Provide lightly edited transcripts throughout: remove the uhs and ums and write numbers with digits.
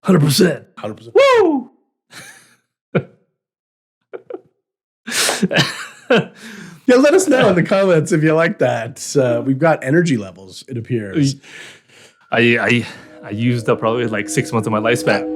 100%. 100%. Woo! Yeah, let us know in the comments if you like that. We've got energy levels, it appears. I used up probably like 6 months of my lifespan.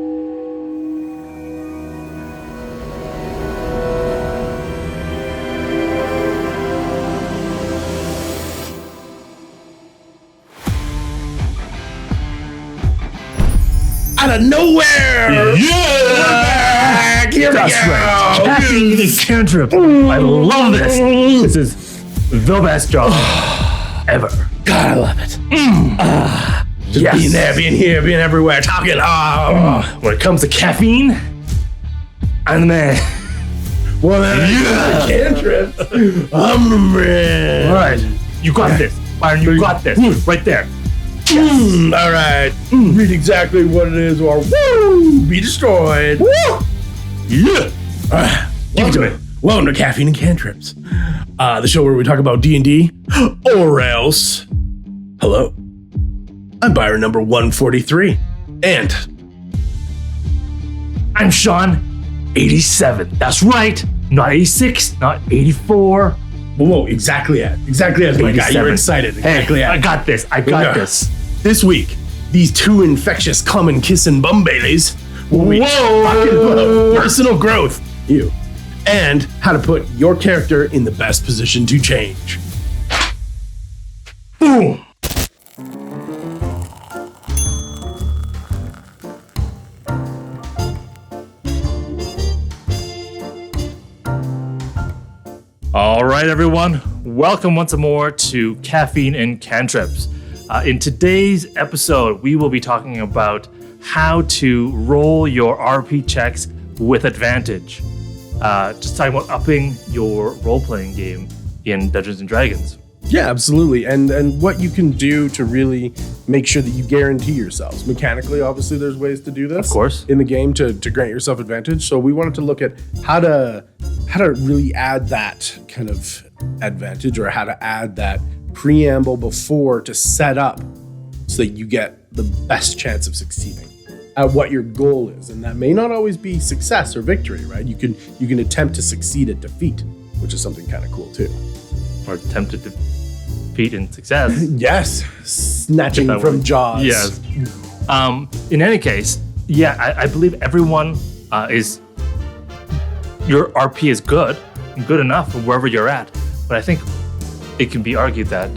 Out of nowhere! Yeah! Here That's we go! right. Caffeine Cantrips. I love this. This is the best job ever. God, I love it. Just Yes. being there, being here, being everywhere, talking. When it comes to caffeine, I'm the man. Well, yeah. Cantrips. I'm the man. All right. You got this. Byron, you got this. Right there. All right. Read exactly what it is, or woo, be destroyed. Woo. Yeah. Give it to me. Welcome to Caffeine and Cantrips, the show where we talk about D&D, or else. Hello, I'm Byron number 143, and I'm Sean, 87. That's right. Not 86, not 84. whoa, exactly as my guy. You're 87. excited. Exactly I as. got this. I got this. This week, these two infectious common kissing bum Baileys will be talking about personal growth, and how to put your character in the best position to change. Boom. All right, everyone. Welcome once more to Caffeine and Cantrips. In today's episode, we will be talking about how to roll your RP checks with advantage. Just talking about upping your role-playing game in Dungeons and Dragons. Yeah, absolutely. And what you can do to really make sure that you guarantee yourselves. Mechanically, obviously, there's ways to do this. Of course. In the game to grant yourself advantage. So we wanted to look at how to really add that kind of advantage, or how to add that preamble before to set up so that you get the best chance of succeeding at what your goal is. And that may not always be success or victory, right? You can attempt to succeed at defeat, which is something kind of cool too. Or attempted to defeat in success. Yes, snatching from jaws. Yes. In any case, yeah, I believe everyone is. Your RP is good enough wherever you're at, but I think it can be argued that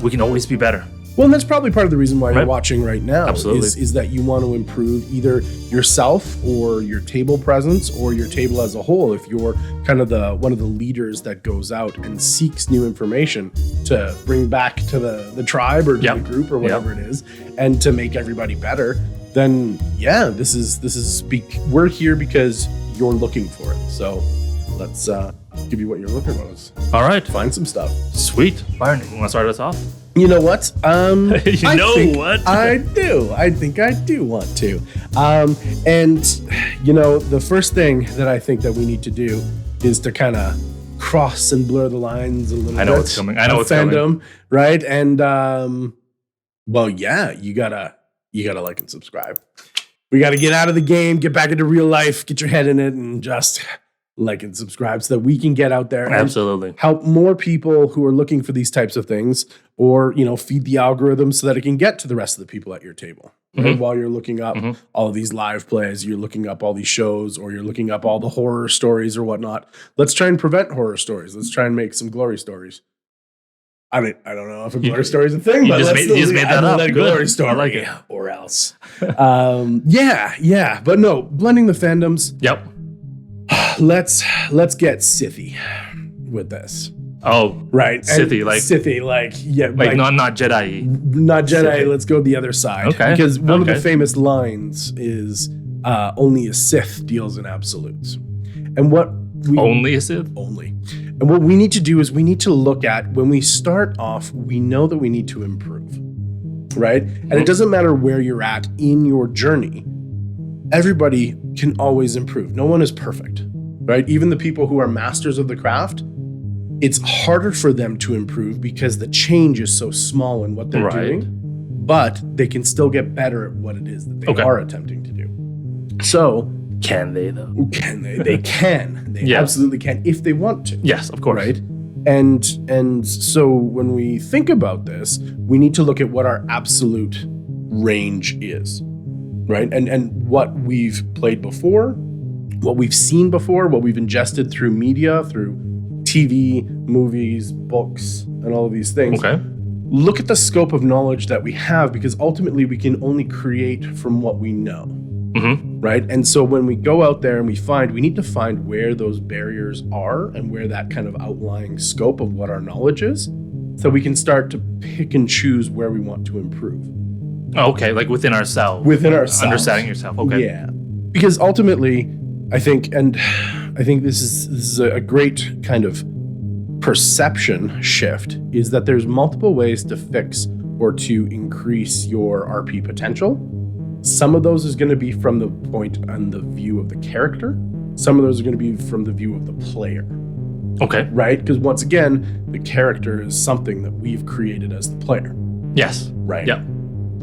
we can always be better. Well, and that's probably part of the reason why you're Right. watching right now. Absolutely. Is that you want to improve either yourself or your table presence or your table as a whole. If you're kind of one of the leaders that goes out and seeks new information to bring back to the tribe or to Yep. the group or whatever it is, and to make everybody better, then yeah, we're here because you're looking for it. So let's give you what you're looking for. Let's All right. find some stuff. Sweet. Byron, you want to start us off? You know what? I think what? I do. I think I do want to. And you know, the first thing that I think that we need to do is to kind of cross and blur the lines a little bit. I know what's coming. I know what's fandom, coming. right? And well, yeah, you gotta like and subscribe. We gotta get out of the game, get back into real life, get your head in it, and just like and subscribe so that we can get out there and Absolutely. help more people who are looking for these types of things, or, you know, feed the algorithm so that it can get to the rest of the people at your table. Right? While you're looking up all of these live plays, you're looking up all these shows, or you're looking up all the horror stories or whatnot. Let's try and prevent horror stories. Let's try and make some glory stories. I mean, I don't know if a glory story is a thing, but let's you just made that up. a Good. glory story. I like it. Or else. Yeah. But no, blending the fandoms. Yep. Let's get Sithy with this. Oh, Right. Sithy, Not not Jedi. Not Jedi. Sithy. Let's go the other side. Okay. Because one of the Okay. famous lines is only a Sith deals in absolutes. And what we Only a Sith? only. And what we need to do is we need to look at, when we start off, we know that we need to improve. Right? And it doesn't matter where you're at in your journey. Everybody can always improve. No one is perfect. Right? Even the people who are masters of the craft, it's harder for them to improve because the change is so small in what they're Right. doing, but they can still get better at what it is that they Okay. are attempting to do. So Can they though? can they? They can. They Yeah. absolutely can if they want to. Yes, of course. Right? And so when we think about this, we need to look at what our absolute range is. Right? And what we've played before, what we've seen before, what we've ingested through media, through TV, movies, books, and all of these things. Okay. Look at the scope of knowledge that we have, because ultimately we can only create from what we know. Mm-hmm. Right? And so when we go out there and we need to find where those barriers are and where that kind of outlying scope of what our knowledge is, so we can start to pick and choose where we want to improve. Okay, like within ourselves. Within ourselves. Understanding yourself. Okay. Yeah. Because ultimately, I think this is a great kind of perception shift, is that there's multiple ways to fix or to increase your RP potential. Some of those is going to be from the point and the view of the character. Some of those are going to be from the view of the player. Okay. Right? Because once again, the character is something that we've created as the player. Yes. Right? Yeah.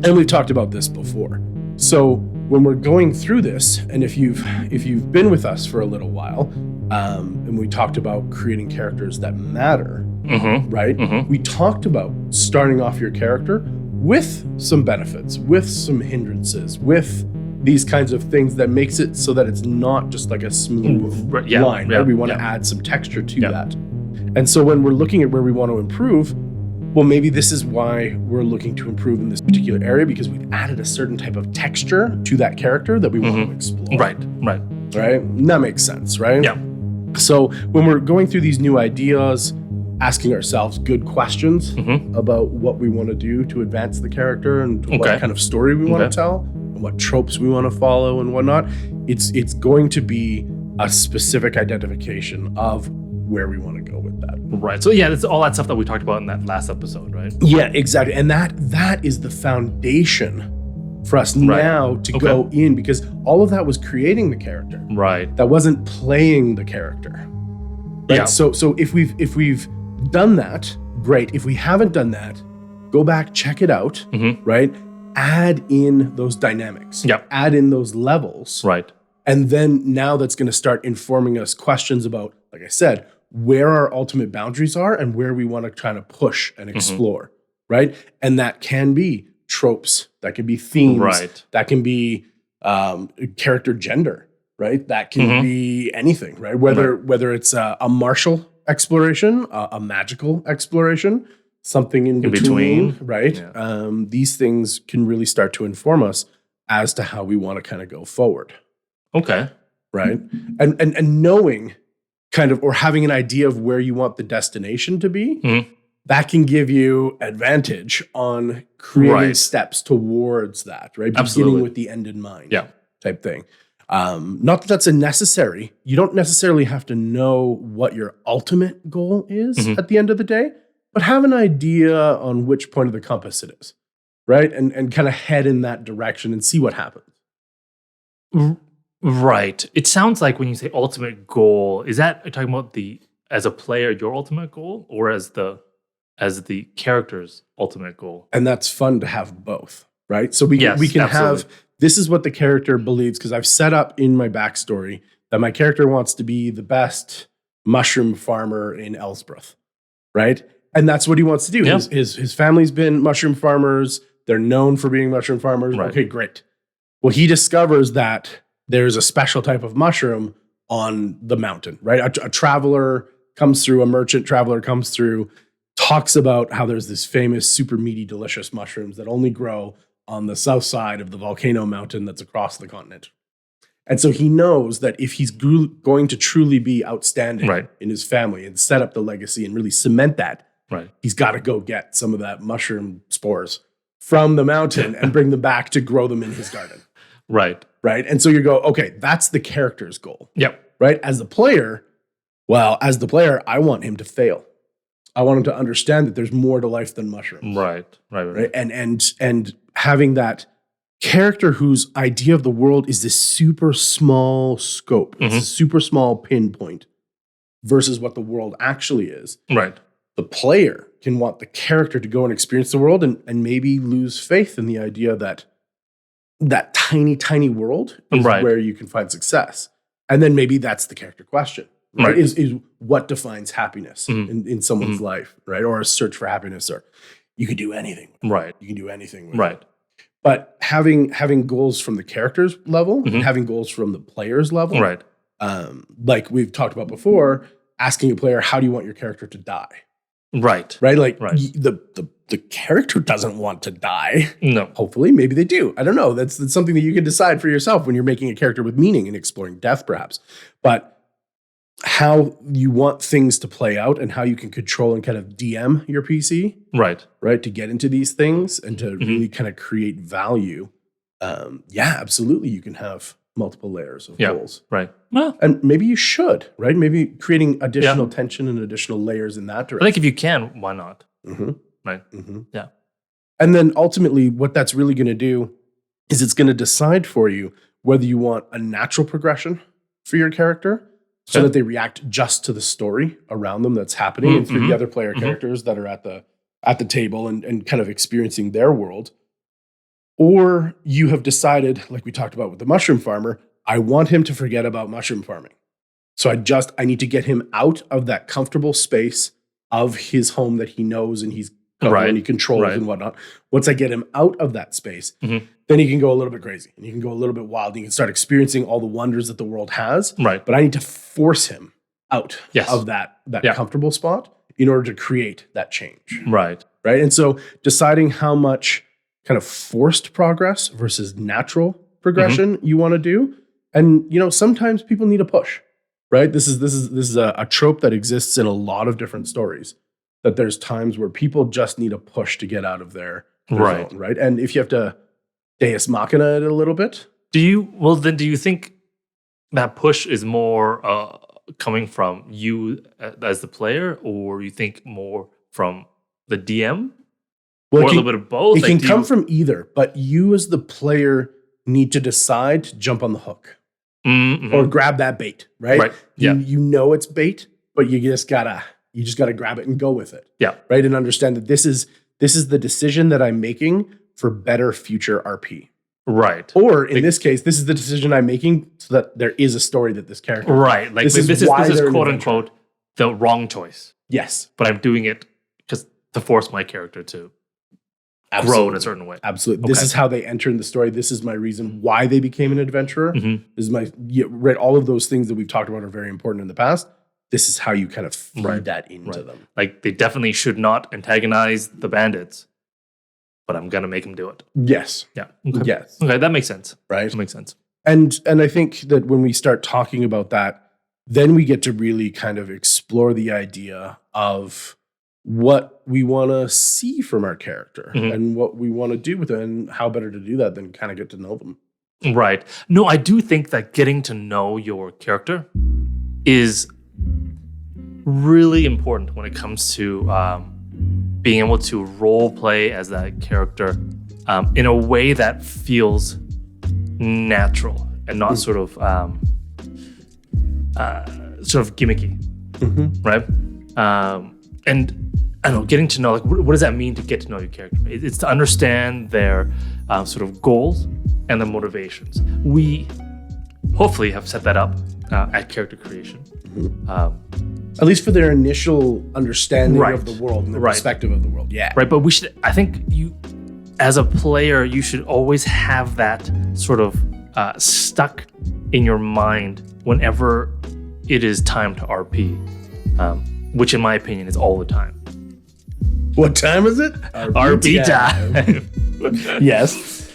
And we've talked about this before. So when we're going through this, and if you've been with us for a little while, and we talked about creating characters that matter, Mm-hmm. right? Mm-hmm. We talked about starting off your character with some benefits, with some hindrances, with these kinds of things that makes it so that it's not just like a smooth Yeah, line, yeah, right? We want to yeah. add some texture to Yeah. that. And so when we're looking at where we want to improve, well, maybe this is why we're looking to improve in this particular area, because we've added a certain type of texture to that character that we want to explore. Right. Right. Right? And that makes sense, right? Yeah. So when we're going through these new ideas, asking ourselves good questions about what we want to do to advance the character and what kind of story we want to tell and what tropes we want to follow and whatnot, it's going to be a specific identification of where we want to go with that. Right. So yeah, that's all that stuff that we talked about in that last episode, right? Yeah, exactly. And that is the foundation for us now to go in, because all of that was creating the character. Right. That wasn't playing the character. Right? Yeah. So if we've done that, great. If we haven't done that, go back, check it out, right? Add in those dynamics. Yep. Add in those levels. Right. And then now that's going to start informing us questions about, like I said, where our ultimate boundaries are and where we want to kind of push and explore, right? And that can be tropes, that can be themes, Right. that can be character gender, right? That can be anything, right? Whether it's a martial exploration, a magical exploration, something in between, right? Yeah. These things can really start to inform us as to how we want to kind of go forward. Okay. Right. And knowing kind of, or having an idea of where you want the destination to be, that can give you advantage on creating steps towards that, right? Absolutely. Beginning with the end in mind, Yeah. type thing. Not that that's a necessary. You don't necessarily have to know what your ultimate goal is at the end of the day, but have an idea on which point of the compass it is, right? And kind of head in that direction and see what happens. Right. It sounds like when you say ultimate goal, is that talking about as a player, your ultimate goal, or as the character's ultimate goal? And that's fun to have both, right? So we can absolutely. have, this is what the character believes, because I've set up in my backstory that my character wants to be the best mushroom farmer in Ellsworth, right? And that's what he wants to do. Yeah. His family's been mushroom farmers. They're known for being mushroom farmers. Right. Okay, great. Well, he discovers that there's a special type of mushroom on the mountain, right? A traveler comes through, a merchant traveler comes through, talks about how there's this famous super meaty, delicious mushrooms that only grow on the south side of the volcano mountain that's across the continent. And so he knows that if he's going to truly be outstanding in his family and set up the legacy and really cement that, he's got to go get some of that mushroom spores from the mountain and bring them back to grow them in his garden. Right. Right. And so you go, okay, that's the character's goal. Yep. Right. As the player, I want him to fail. I want him to understand that there's more to life than mushrooms. Right. And having that character whose idea of the world is this super small scope, it's a super small pinpoint versus what the world actually is. Right. The player can want the character to go and experience the world and maybe lose faith in the idea that that tiny world is Right. where you can find success. And then maybe that's the character question, right? Right. Is what defines happiness in someone's life, right? Or a search for happiness, or you can do anything. Right. You can do anything with Right. it. But having goals from the character's level, and having goals from the player's level, Right. like we've talked about before, asking a player, how do you want your character to die? Right. Right? Like Right. the character doesn't want to die. No. Hopefully, maybe they do. I don't know. That's something that you can decide for yourself when you're making a character with meaning and exploring death, perhaps. But how you want things to play out and how you can control and kind of DM your PC, Right. right, to get into these things and to really kind of create value. Yeah, absolutely. You can have multiple layers of goals. Right. Well, And maybe you should, right? Maybe creating additional tension and additional layers in that I direction. think if you can, why not? Right. Yeah. And then ultimately, what that's really going to do is it's going to decide for you whether you want a natural progression for your character so that they react just to the story around them that's happening and through the other player characters that are at the table and kind of experiencing their world. Or you have decided, like we talked about with the mushroom farmer, I want him to forget about mushroom farming. So I need to get him out of that comfortable space of his home that he knows and he's and he controls and whatnot. Once I get him out of that space, then he can go a little bit crazy and he can go a little bit wild. And he can start experiencing all the wonders that the world has. Right. But I need to force him out of that comfortable spot in order to create that change. Right. Right. And so deciding how much kind of forced progress versus natural progression you want to do. And, sometimes people need a push, right? This is a trope that exists in a lot of different stories, that there's times where people just need a push to get out of their zone, right? And if you have to Deus Machina it a little bit. Do you think that push is more coming from you as the player, or you think more from the DM? Well, or a little bit of both? It can come from either, but you as the player need to decide to jump on the hook or grab that bait, right? Right. Yeah. You know it's bait, but you just gotta grab it and go with it. Yeah. Right. And understand that this is the decision that I'm making for better future RP. Right. Or in this case, this is the decision I'm making so that there is a story that this character. Right. Like this is quote unquote the wrong choice. Yes. But I'm doing it because to force my character to grow in a certain way. Absolutely. Okay. This is how they enter in the story. This is my reason why they became an adventurer. This is right. All of those things that we've talked about are very important in the past. This is how you kind of feed that into them. Like they definitely should not antagonize the bandits, but I'm gonna make them do it. Yes. Yeah. Okay. Yes. Okay, that makes sense. Right. That makes sense. And I think that when we start talking about that, then we get to really kind of explore the idea of what we want to see from our character and what we want to do with it, and how better to do that than kind of get to know them. Right. No, I do think that getting to know your character is really important when it comes to being able to role play as that character in a way that feels natural and not sort of gimmicky, right? And I don't know, getting to know, like, what does that mean to get to know your character? It's to understand their sort of goals and their motivations. We hopefully have set that up at character creation. At least for their initial understanding of the world and the perspective of the world. Yeah. Right. But I think you, as a player, you should always have that sort of stuck in your mind whenever it is time to RP, which in my opinion is all the time. What time is it? RP time. Yes.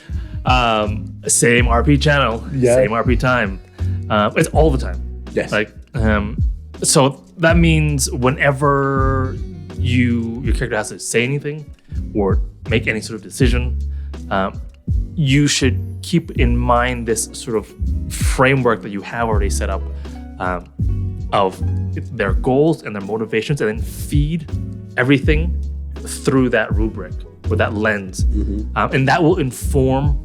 Same RP channel. Yeah. Same RP time. It's all the time. Yes. Like, so that means whenever your character has to say anything or make any sort of decision, you should keep in mind this sort of framework that you have already set up of their goals and their motivations, and then feed everything through that rubric or that lens. And that will inform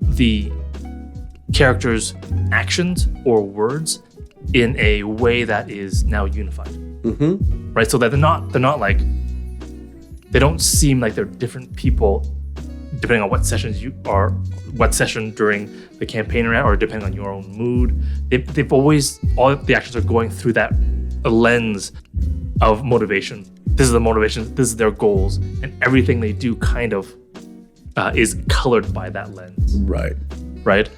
the character's actions or words in a way that is now unified. Right? So that they're not like, they don't seem like they're different people depending on what session during the campaign you're at, or depending on your own mood, they've always, all the actions are going through that lens of motivation. This is the motivation, this is their goals, and everything they do kind of is colored by that lens. Right.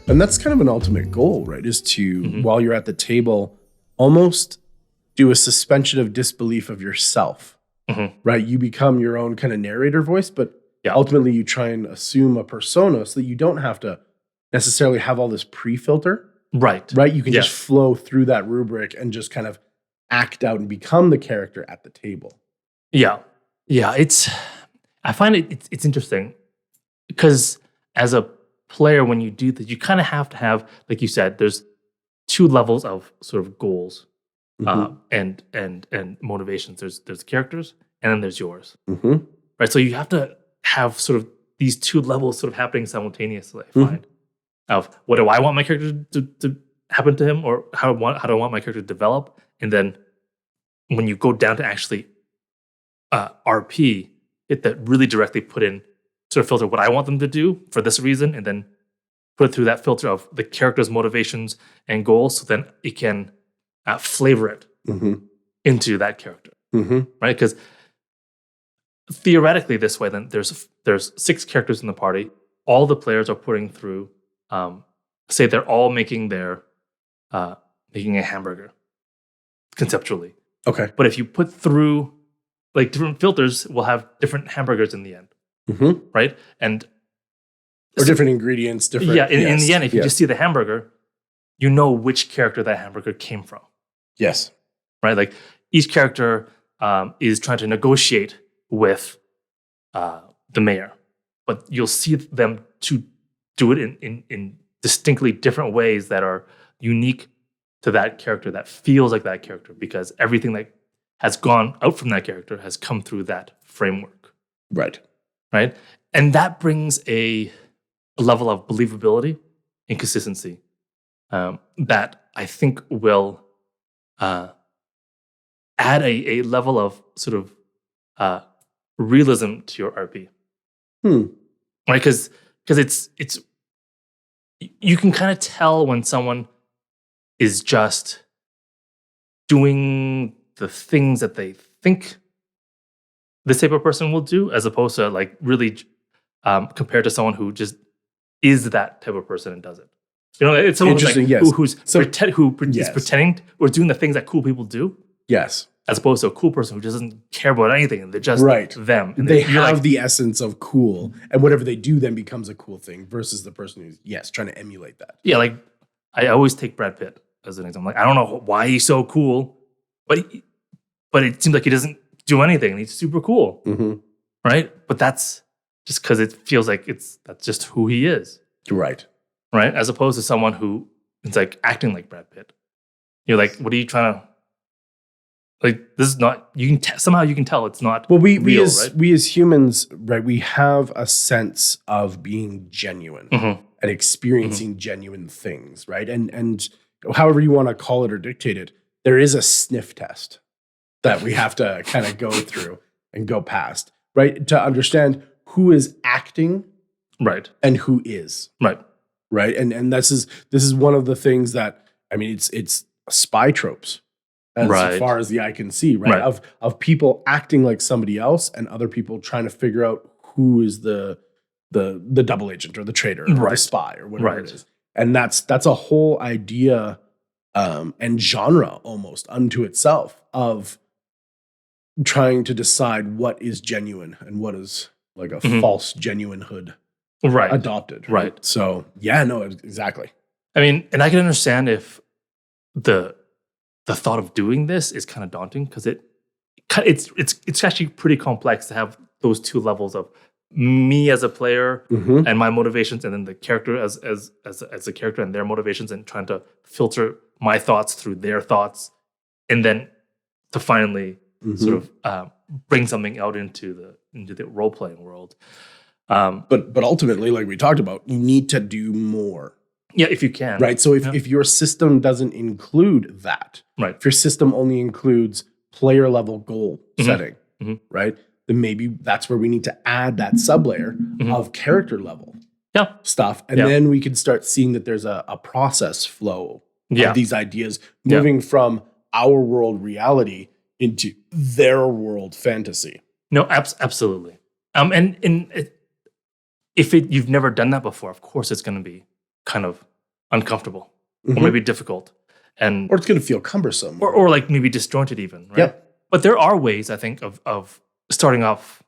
And that's kind of an ultimate goal, right? Is to, while you're at the table, almost do a suspension of disbelief of yourself, right? You become your own kind of narrator voice, but ultimately you try and assume a persona so that you don't have to necessarily have all this pre-filter. Right. You can just flow through that rubric and just kind of act out and become the character at the table. Yeah. I find it's interesting because as a player, when you do this, you kind of have to have, like you said, there's two levels of sort of goals and motivations. There's the characters, and then there's yours. Right. So you have to have sort of these two levels sort of happening simultaneously. I find of what do I want my character to happen to him, or how do I want my character to develop, and then when you go down to actually RP, it that really directly put in sort of filter what I want them to do for this reason, and then put it through that filter of the character's motivations and goals, so then it can flavor it into that character, right? Because theoretically, this way, then there's 6 characters in the party. All the players are putting through, say they're all making making a hamburger conceptually. Okay, but if you put through like different filters, we'll have different hamburgers in the end, right? And or different ingredients, different. Yeah, in the end, if you just see the hamburger, you know which character that hamburger came from. Yes, right. Like each character is trying to negotiate with the mayor, but you'll see them to do it in distinctly different ways that are unique to that character, that feels like that character, because everything that has gone out from that character has come through that framework. Right. And that brings a level of believability and consistency that I think will add a level of sort of realism to your RP. Right? Because it's you can kind of tell when someone is just doing the things that they think this type of person will do, as opposed to like really compared to someone who just is that type of person and does it. You know, it's someone who's, like, who is pretending or doing the things that cool people do. Yes. As opposed to a cool person who just doesn't care about anything, and they're just them. And they have like, the essence of cool, and whatever they do then becomes a cool thing, versus the person who's trying to emulate that. Yeah, like I always take Brad Pitt as an example. Like, I don't know why he's so cool, but it seems like he doesn't do anything, and he's super cool, right? But that's just because it feels like that's just who he is, right? As opposed to someone who is like acting like Brad Pitt. You're like, what are you trying to? Like, this is not, you can somehow you can tell it's not real, right? We as humans, right, we have a sense of being genuine and experiencing genuine things, right? And however you want to call it or dictate it, there is a sniff test that we have to kind of go through and go past, right? To understand who is acting and who is. Right. And this is one of the things that, I mean, it's spy tropes. As far as the eye can see, right? Of people acting like somebody else and other people trying to figure out who is the double agent or the traitor or the spy or whatever it is. And that's a whole idea and genre almost unto itself of trying to decide what is genuine and what is like a false genuinehood adopted. Right. So exactly. I mean, and I can understand if the thought of doing this is kind of daunting, because it's actually pretty complex to have those two levels of me as a player and my motivations, and then the character as a character and their motivations, and trying to my thoughts through their thoughts, and then to finally sort of bring something out into the role playing world. But ultimately, like we talked about, you need to do more. Yeah, if you can. Right. So if your system doesn't include that, if your system only includes player level goal setting, right, then maybe that's where we need to add that sublayer of character level stuff. And then we can start seeing that there's a process flow of these ideas moving from our world reality into their world fantasy. No, absolutely. If you've never done that before, of course it's going to be kind of uncomfortable or maybe difficult. Or it's going to feel cumbersome. Or like maybe disjointed even, right? Yep. But there are ways, I think, of starting off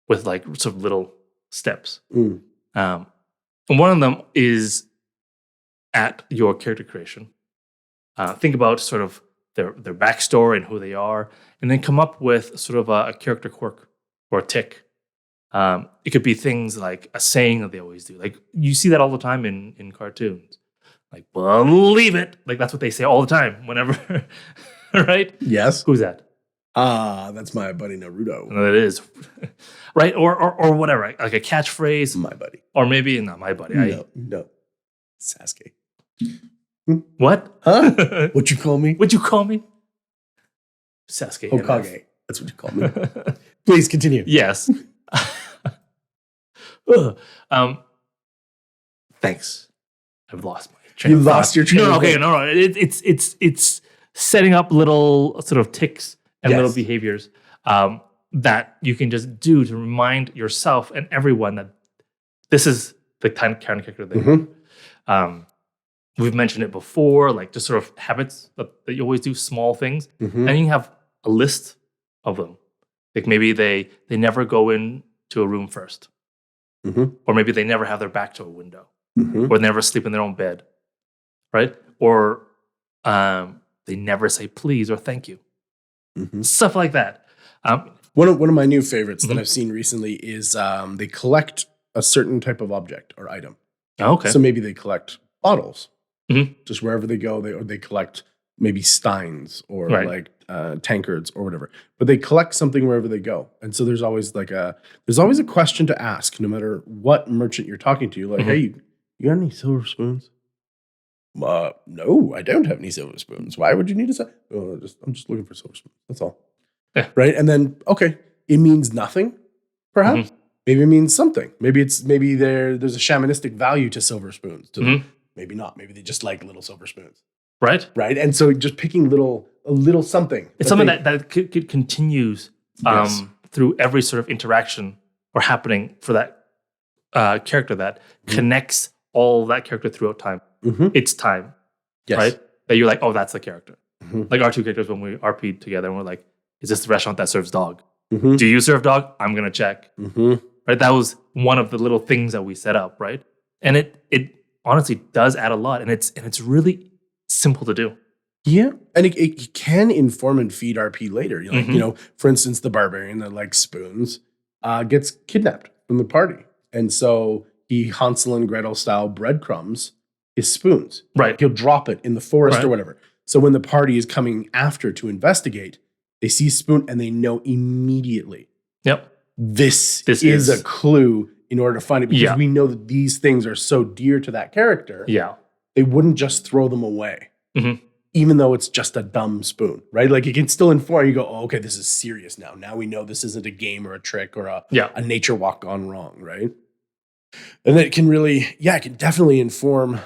with like sort of little steps. And one of them is at your character creation. Think about sort of their backstory and who they are, and then come up with sort of a character quirk or a tick. It could be things like a saying that they always do. Like you see that all the time in cartoons. Like, believe it. Like that's what they say all the time whenever, right? Yes. Who's that? That's my buddy Naruto. No, it is. Right? Or whatever. Like a catchphrase. My buddy. Or maybe not my buddy. No. Sasuke. What? Huh? What you call me? What'd you call me? Sasuke. Hokage. That's what you call me. Please continue. Yes. Thanks. I've lost my train of thought. Lost your train of thought. No. It's setting up little sort of ticks and little behaviors that you can just do to remind yourself and everyone that this is the kind of character they are. We've mentioned it before, like just sort of habits that you always do, small things. And you have a list of them. Like maybe they never go into a room first. Or maybe they never have their back to a window. Or never sleep in their own bed. Right? Or they never say please or thank you. Stuff like that. One of my new favorites that I've seen recently is they collect a certain type of object or item. Okay. So maybe they collect bottles. Just wherever they go, they collect maybe steins or like tankards or whatever. But they collect something wherever they go. And so there's always a question to ask, no matter what merchant you're talking to. Like, hey, you got any silver spoons? No, I don't have any silver spoons. Why would you need a I'm just looking for silver spoons. That's all. Yeah. Right? And then, okay, it means nothing, perhaps. Maybe it means something. Maybe there's a shamanistic value to silver spoons to them. Maybe not. Maybe they just like little silver spoons. Right. And so just picking a little something. It's something that continues through every sort of interaction or happening for that character that connects all that character throughout time. It's time. Yes. Right? That you're like, oh, that's the character. Like our two characters when we RP'd together and we're like, is this the restaurant that serves dog? Do you serve dog? I'm going to check. Right? That was one of the little things that we set up, right? And it honestly does add a lot, and it's really simple to do. Yeah, and it can inform and feed RP later. Like, for instance, the barbarian that likes spoons gets kidnapped from the party, and so he Hansel and Gretel style breadcrumbs his spoons. Right, he'll drop it in the forest or whatever. So when the party is coming after to investigate, they see spoon and they know immediately. Yep, this is a clue. In order to find it, because we know that these things are so dear to that character, they wouldn't just throw them away, even though it's just a dumb spoon, right? Like it can still inform you. Go, oh, okay, this is serious now. Now we know this isn't a game or a trick or a nature walk gone wrong, right? And it can really, it can definitely inform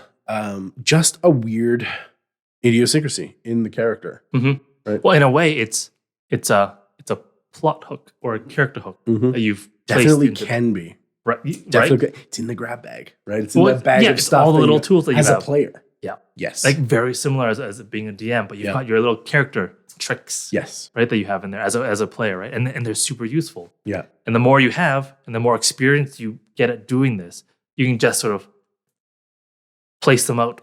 just a weird idiosyncrasy in the character, right? Well, in a way, it's a plot hook or a character hook that you've definitely placed into can be. Right, definitely. It's in the grab bag, right? It's in that bag of stuff. All the little tools that you have as a player. Yeah. Yes. Like very similar as being a DM, but you've got your little character tricks. Yes. Right, that you have in there as a player, right? And they're super useful. Yeah. And the more you have, and the more experience you get at doing this, you can just sort of place them out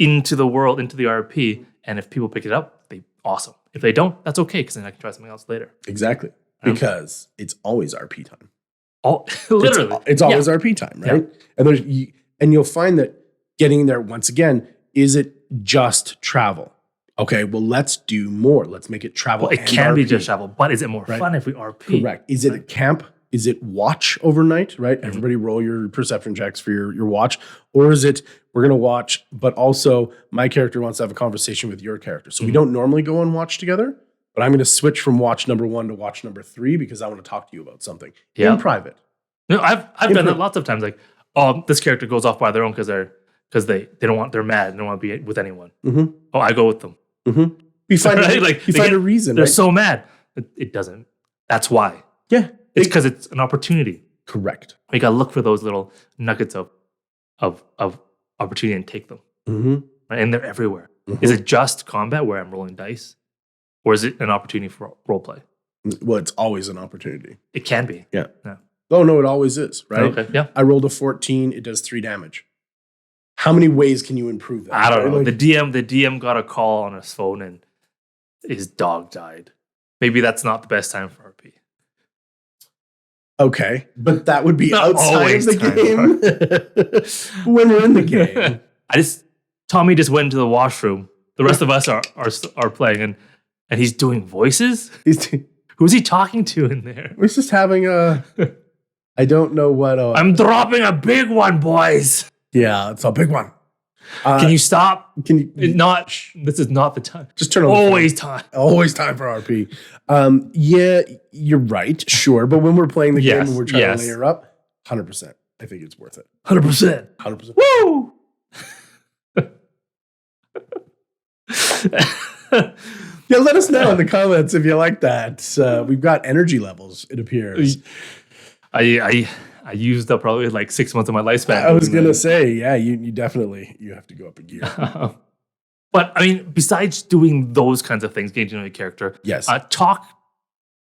into the world, into the RP. And if people pick it up, awesome. If they don't, that's okay, because then I can try something else later. Exactly. Because it's always RP time. Literally, it's always RP time, right? And you'll find that getting there once again, is it just travel? Okay, well, let's do more. Let's make it travel. Well, it can be just travel, but is it more fun if we RP? Correct. Is it a camp? Is it watch overnight? Right. Everybody roll your perception checks for your watch, or is it we're gonna watch, but also my character wants to have a conversation with your character, so we don't normally go and watch together. but I'm going to switch from watch number 1 to watch number 3 because I want to talk to you about something Yeah. in private. No, I've done that lots of times. Like, oh, this character goes off by their own because they don't want, they're mad, they don't want to be with anyone. Mm-hmm. Oh, I go with them. Mm-hmm. You find, Right? Like, you find a reason. They're Right? so mad. It doesn't. That's why. Yeah. It's because it's an opportunity. Correct. We gotta look for those little nuggets of opportunity and take them. Mm-hmm. Right? And they're everywhere. Mm-hmm. Is it just combat where I'm rolling dice, or is it an opportunity for role play? Well, it's always an opportunity. It can be. Yeah. Oh, no, it always is, right? Okay. Yeah. I rolled a 14. It does 3 damage. How many ways can you improve that? I don't know. Like, The DM got a call on his phone and his dog died. Maybe that's not the best time for RP. okay, but that would be Not outside of always the game. When we're in the game. Tommy just went into the washroom. The rest of us are playing and he's doing voices. Who's he talking to in there? We're just having a... I don't know what... I'm dropping a big one, boys. Yeah, it's a big one. Can you stop? Can you... This is not the time. Just turn on Always time. Always time for RP. Yeah, you're right, sure. But when we're playing the game and we're trying to layer up, 100%. I think it's worth it. 100%. 100%. Woo! Yeah, let us know in the comments if you like that. We've got energy levels, it appears. I used up probably like 6 months of my lifespan. I was gonna say, yeah, you definitely have to go up a gear. But I mean, besides doing those kinds of things, getting to know your character, Yes.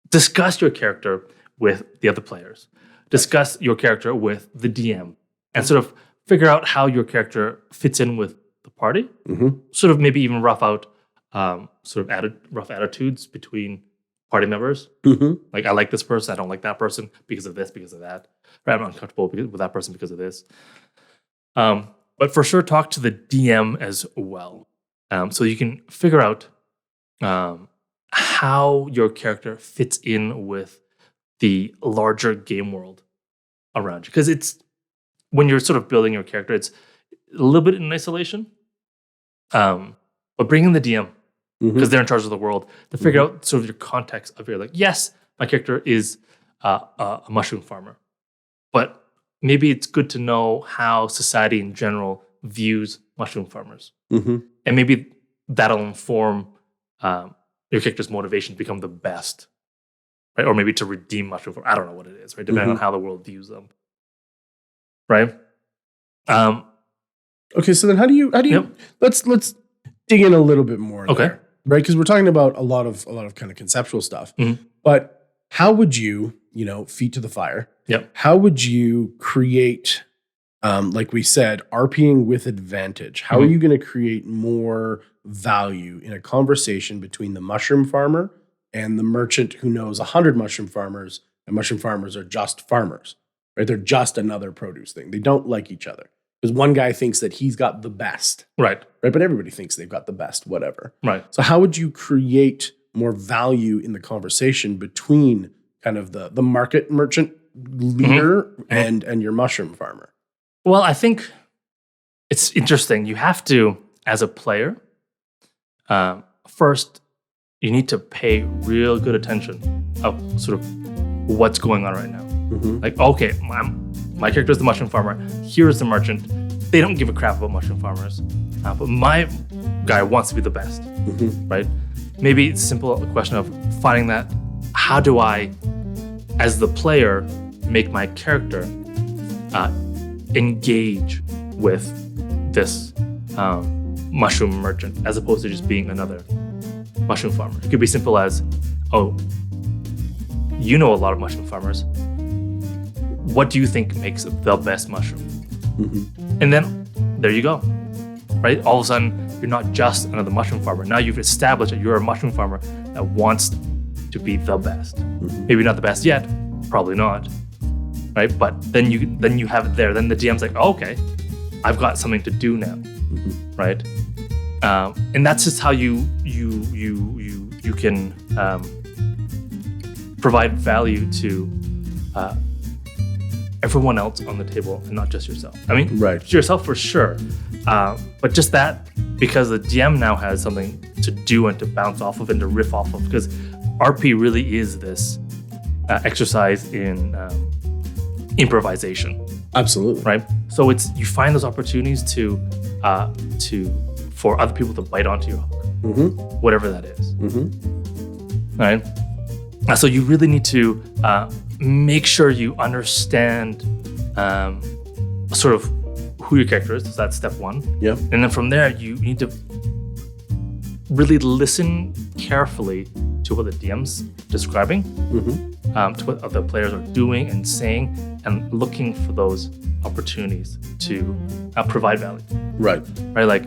discuss your character with the other players. Discuss your character with the DM, and sort of figure out how your character fits in with the party. Mm-hmm. Sort of maybe even rough out rough attitudes between party members. Mm-hmm. Like, I like this person, I don't like that person because of this, because of that. Right? I'm uncomfortable with that person because of this. But for sure, talk to the DM as well. So you can figure out how your character fits in with the larger game world around you. Because it's, when you're sort of building your character, it's a little bit in isolation. But bring in the DM, because they're in charge of the world, to figure out sort of your context of your, like, yes, my character is a mushroom farmer, but maybe it's good to know how society in general views mushroom farmers. Mm-hmm. And maybe that'll inform your character's motivation to become the best, right? Or maybe to redeem mushroom farmers. I don't know what it is, right? Depending on how the world views them, right? Okay, so then how do you let's dig in a little bit more there, right? Because we're talking about a lot of kind of conceptual stuff. But how would you, feet to the fire? Yep. How would you create, like we said, RPing with advantage? How are you going to create more value in a conversation between the mushroom farmer and the merchant who knows 100 mushroom farmers, and mushroom farmers are just farmers, right? They're just another produce thing. They don't like each other. Because one guy thinks that he's got the best. Right. But everybody thinks they've got the best, whatever. Right. So how would you create more value in the conversation between kind of the market merchant leader and your mushroom farmer? Well, I think it's interesting. You have to, as a player, first, you need to pay real good attention of sort of what's going on right now. Like, okay, my character is the mushroom farmer. Here's the merchant. They don't give a crap about mushroom farmers. But my guy wants to be the best, right? Maybe it's a simple question of finding that, how do I, as the player, make my character engage with this mushroom merchant as opposed to just being another mushroom farmer. It could be simple as, oh, you know a lot of mushroom farmers. What do you think makes the best mushroom? And then there you go, right? All of a sudden, you're not just another mushroom farmer. Now you've established that you're a mushroom farmer that wants to be the best. Maybe not the best yet, probably not, right? But then you have it there. Then the DM's like, oh, okay, I've got something to do now, right? And that's just how you can provide value to everyone else on the table and not just yourself. I mean, right. yourself for sure, But just that, because the DM now has something to do and to bounce off of and to riff off of, because RP really is this exercise in improvisation. Absolutely. Right? So you find those opportunities for other people to bite onto your hook, whatever that is. Right? So you really need to make sure you understand sort of who your character is. So that's step one. Yeah. And then from there, you need to really listen carefully to what the DM's describing, to what other players are doing and saying, and looking for those opportunities to provide value. Right. Right. Like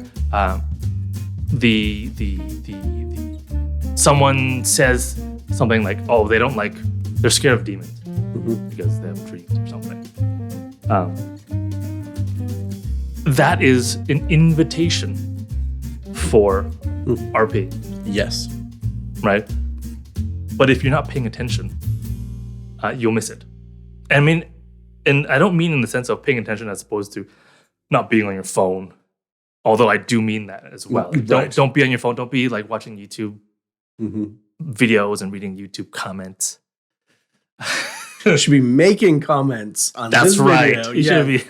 someone says something like, "Oh, they're scared of demons because they have dreams or something." That is an invitation for RP. Yes. Right? But if you're not paying attention, you'll miss it. I mean, and I don't mean in the sense of paying attention as opposed to not being on your phone, although I do mean that as well. Right. Don't be on your phone. Don't be like watching YouTube videos and reading YouTube comments. You should be making comments on this video. That's right. You should be.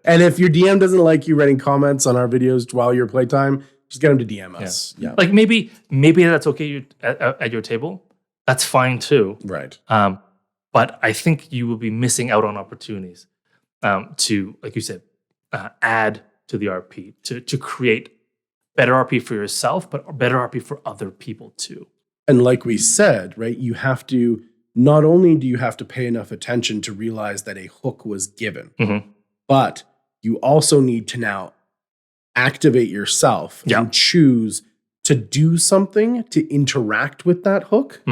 And if your DM doesn't like you writing comments on our videos while your playtime, just get him to DM us. Yeah. Like maybe that's okay at your table. That's fine too. Right. But I think you will be missing out on opportunities to, like you said, add to the RP, to create better RP for yourself, but better RP for other people too. And like we said, right, you have to, not only do you have to pay enough attention to realize that a hook was given, but you also need to now activate yourself and choose to do something to interact with that hook.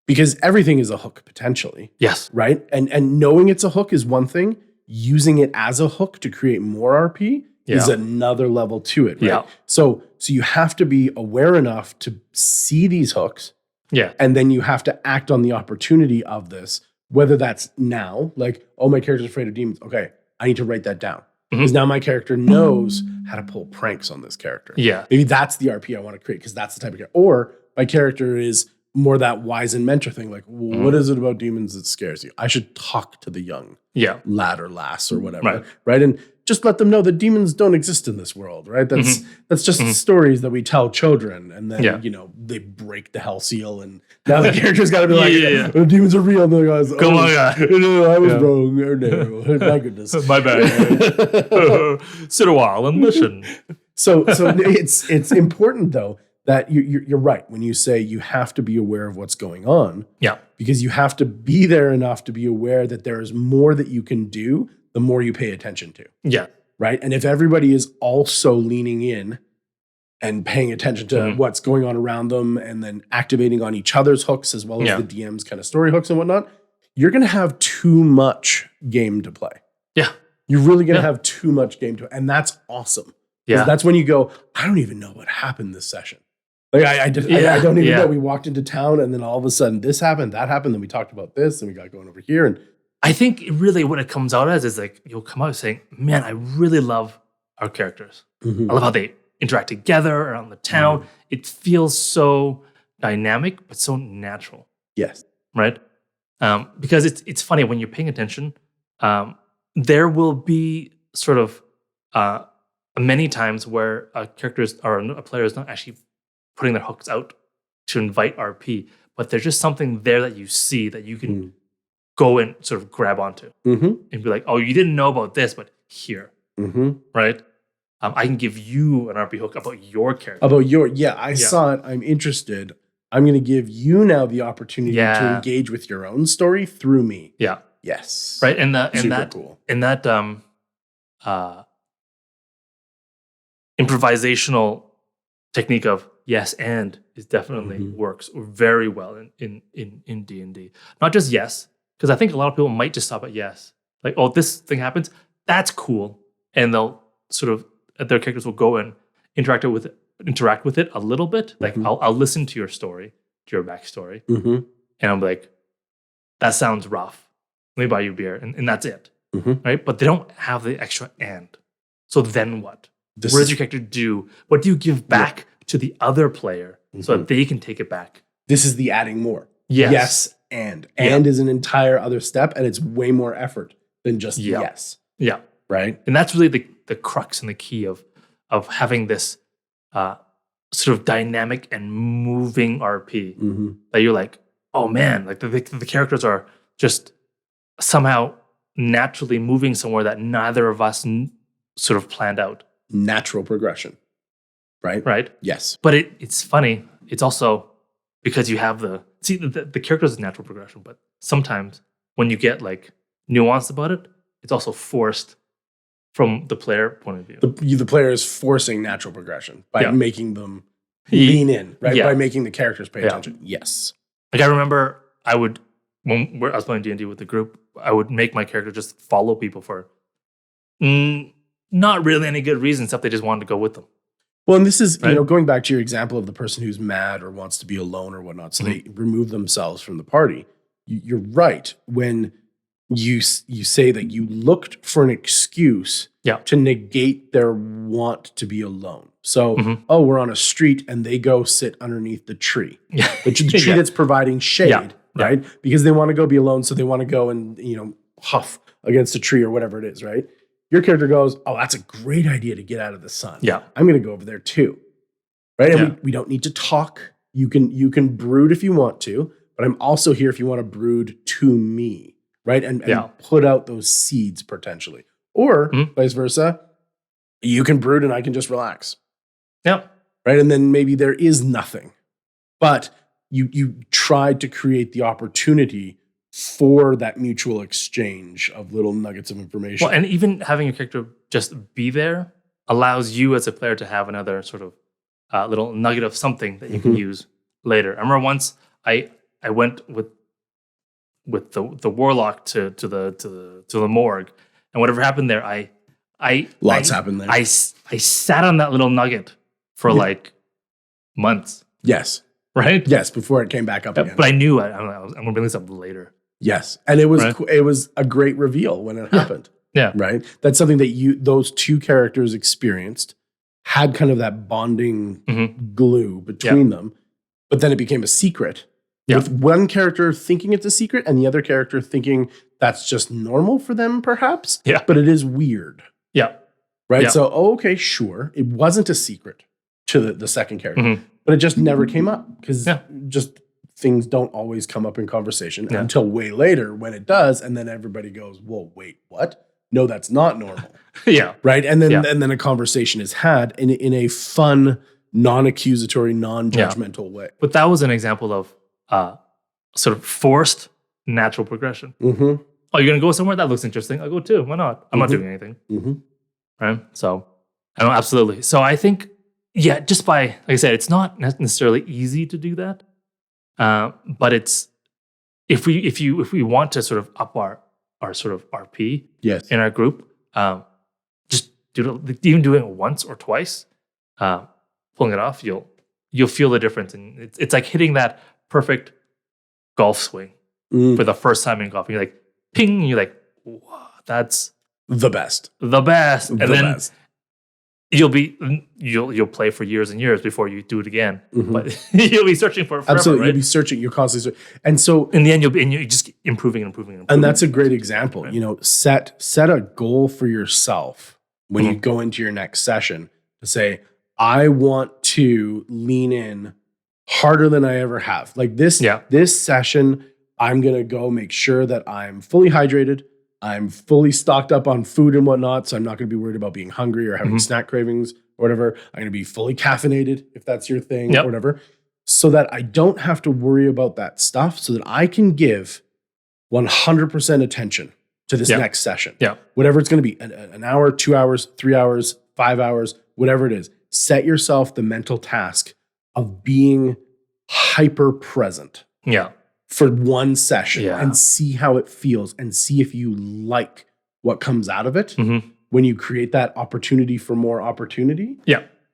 Because everything is a hook potentially. Yes. Right? And knowing it's a hook is one thing. Using it as a hook to create more RP is another level to it. Right? Yeah. So you have to be aware enough to see these hooks. Yeah. And then you have to act on the opportunity of this, whether that's now, like, oh, my character's afraid of demons. Okay, I need to write that down. Because now my character knows how to pull pranks on this character. Yeah. Maybe that's the RP I want to create because that's the type of character. Or my character is more that wise and mentor thing. Like, what is it about demons that scares you? I should talk to the young lad or lass or whatever. Right. And just let them know that demons don't exist in this world. Right. That's just stories that we tell children. And then, they break the hell seal. And now the character's got to be like, oh, demons are real. And the guys, come on, no, I was wrong. Oh, no. My goodness. My bad. Sit a while and listen. So it's important, though, that you're right when you say you have to be aware of what's going on. Yeah. Because you have to be there enough to be aware that there is more that you can do the more you pay attention to. Yeah. Right? And if everybody is also leaning in and paying attention to what's going on around them and then activating on each other's hooks as well as the DM's kind of story hooks and whatnot, you're going to have too much game to play. Yeah. You're really going to have too much game to, and that's awesome. Yeah. That's when you go, I don't even know what happened this session. Like I don't even know. We walked into town and then all of a sudden this happened, that happened, then we talked about this and we got going over here. And I think really what it comes out as is like you'll come out saying, man, I really love our characters. I love how they interact together around the town. It feels so dynamic, but so natural. Yes. Right? Because it's funny when you're paying attention, there will be sort of many times where a player is not actually putting their hooks out to invite RP, but there's just something there that you see that you can go and sort of grab onto and be like, oh, you didn't know about this, but here, right? I can give you an RP hook about your character. I saw it. I'm interested. I'm going to give you now the opportunity to engage with your own story through me. Yeah. Yes. Right. And cool. that improvisational technique of yes and is definitely works very well in D&D. Not just yes, because I think a lot of people might just stop at yes. Like, oh, this thing happens, that's cool. And they'll sort of, their characters will go and interact with it a little bit. Like, I'll listen to your story, to your backstory. And I'm like, that sounds rough. Let me buy you a beer. And that's it. Right? But they don't have the extra and. So then what? What does your character do? What do you give back to the other player so that they can take it back? This is the adding more. Yes. Yes, and is an entire other step, and it's way more effort than just yes. Yeah. Right? And that's really the crux and the key of having this sort of dynamic and moving RP that you're like, oh man, like the characters are just somehow naturally moving somewhere that neither of us sort of planned out. Natural progression. Right? Right? Yes. But it's funny. It's also because you have the characters is natural progression, but sometimes when you get like nuance about it, it's also forced from the player point of view. The player is forcing natural progression by making them lean in, right? Yeah. By making the characters pay attention. Yes. Like I remember when I was playing D&D with the group, I would make my character just follow people for not really any good reason, except they just wanted to go with them. Well, and this is, going back to your example of the person who's mad or wants to be alone or whatnot, so they remove themselves from the party. You're right when you say that you looked for an excuse to negate their want to be alone. So, we're on a street and they go sit underneath the tree. The tree that's providing shade, right? Because they want to go be alone, so they want to go and, huff against a tree or whatever it is, right? Your character goes, oh, that's a great idea to get out of the sun. Yeah. I'm going to go over there too. Right? And we don't need to talk. You can brood if you want to, but I'm also here if you want to brood to me. Right? And put out those seeds potentially. Or vice versa, you can brood and I can just relax. Yeah. Right? And then maybe there is nothing. But you tried to create the opportunity for that mutual exchange of little nuggets of information. Well, and even having your character just be there allows you as a player to have another sort of little nugget of something that you can use later. I remember once I went with the warlock to the morgue, and whatever happened there, Lots happened there. I sat on that little nugget for like months. Yes. Right? Yes, before it came back up again. But I knew I'm going to bring this up later. Yes, and it was a great reveal when it happened. Yeah, right. That's something that those two characters experienced, had kind of that bonding glue between them, but then it became a secret. With one character thinking it's a secret and the other character thinking that's just normal for them, perhaps. Yeah, but it is weird. Yeah, right. Yeah. So okay, sure, it wasn't a secret to the second character, but it just never came up because just. Things don't always come up in conversation until way later when it does. And then everybody goes, whoa, wait, what? No, that's not normal. Right. And then a conversation is had in a fun, non-accusatory, non-judgmental way. But that was an example of sort of forced natural progression. Oh, you're going to go somewhere? That looks interesting. I'll go too. Why not? I'm not doing anything. Right. So, absolutely. So I think, just by, like I said, it's not necessarily easy to do that. But it's if we want to sort of up our sort of RP in our group, just even doing it once or twice, pulling it off, you'll feel the difference, and it's like hitting that perfect golf swing for the first time in golf. And you're like, ping, and you're like, wow, that's the best, and then you'll play for years and years before you do it again. But you'll be searching for it forever. Absolutely, right? You'll be searching. You're constantly searching. And so in the end, you're just improving. And that's a great example. Right? Set a goal for yourself when you go into your next session to say, I want to lean in harder than I ever have. Like this session, I'm gonna go make sure that I'm fully hydrated. I'm fully stocked up on food and whatnot, so I'm not going to be worried about being hungry or having snack cravings or whatever. I'm going to be fully caffeinated if that's your thing or whatever, so that I don't have to worry about that stuff, so that I can give 100% attention to this next session. Whatever it's going to be, an hour, 2 hours, 3 hours, 5 hours, whatever it is. Set yourself the mental task of being hyper present. For one session and see how it feels and see if you like what comes out of it when you create that opportunity for more opportunity.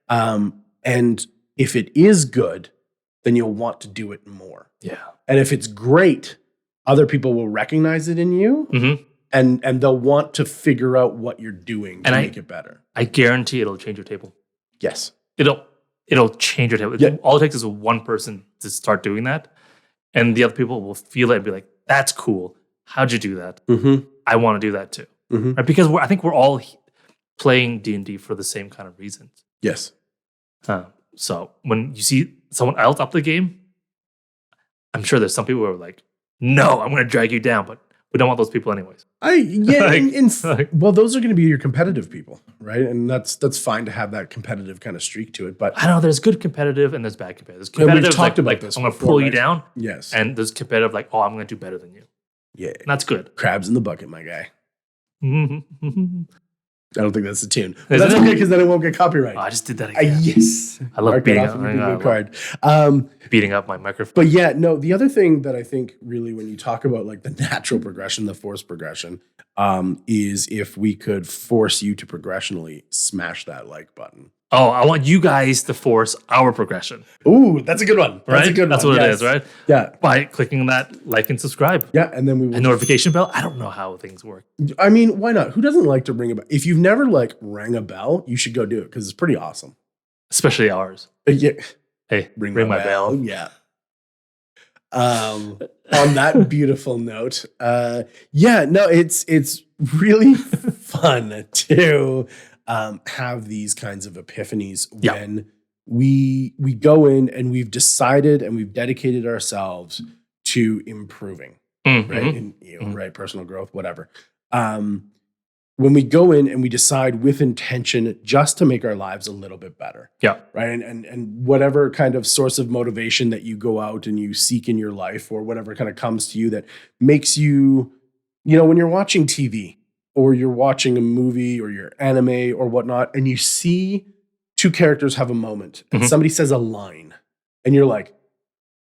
And if it is good, then you'll want to do it more. And if it's great, other people will recognize it in you and they'll want to figure out what you're doing to make it better. I guarantee it'll change your table. Yes. It'll change your table. Yeah. All it takes is one person to start doing that, and the other people will feel it and be like, "That's cool. How'd you do that? Mm-hmm. I want to do that too." Mm-hmm. Right? Because I think we're all playing D&D for the same kind of reasons. Yes. So when you see someone else up the game, I'm sure there's some people who are like, "No, I'm going to drag you down," but we don't want those people anyways. Well, those are going to be your competitive people, right? And that's fine to have that competitive kind of streak to it. But I know there's good competitive and there's bad competitive. There's competitive, we've talked about this I'm going to before, pull you right? down. Yes. And there's competitive like, "Oh, I'm going to do better than you." Yeah. And that's good. Crabs in the bucket, my guy. Oh, I don't think that's the tune. But that's okay because then it won't get copyrighted. I just did that again. Yes. I love Mark beating it up, off of your card. beating up my microphone. But yeah, no, the other thing that I think really when you talk about like the natural progression, the forced progression, is if we could force you to progressionally smash that like button. Oh, I want you guys to force our progression. Ooh, that's a good one. Right? That's a good That's one. what Yes. it is, right? Yeah. By clicking that like and subscribe. Yeah, and then we will. A notification bell. I don't know how things work. I mean, why not? Who doesn't like to ring a bell? If you've never like rang a bell, you should go do it because it's pretty awesome. Especially ours. Yeah. Hey, ring my bell. Yeah. On that beautiful note, it's really fun to have these kinds of epiphanies when we go in and we've decided and we've dedicated ourselves to improving, right? And, right, personal growth, whatever. When we go in and we decide with intention just to make our lives a little bit better. Yeah. Right. And whatever kind of source of motivation that you go out and you seek in your life or whatever kind of comes to you that makes you, when you're watching TV or you're watching a movie or your anime or whatnot, and you see two characters have a moment and somebody says a line and you're like,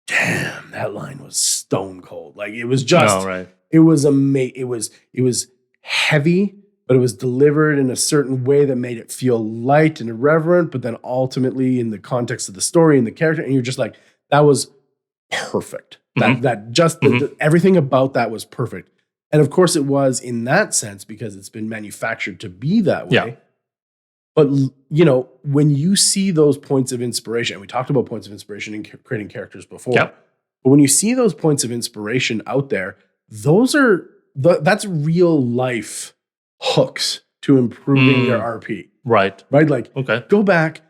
damn, that line was stone cold. Like it was just, it was it was heavy, but it was delivered in a certain way that made it feel light and irreverent, but then ultimately in the context of the story and the character, and you're just like, that was perfect. Everything about that was perfect. And of course it was in that sense because it's been manufactured to be that way. Yeah. But, when you see those points of inspiration, and we talked about points of inspiration in creating characters before, but when you see those points of inspiration out there, that's real life hooks to improving your RP. Right. Like, go back,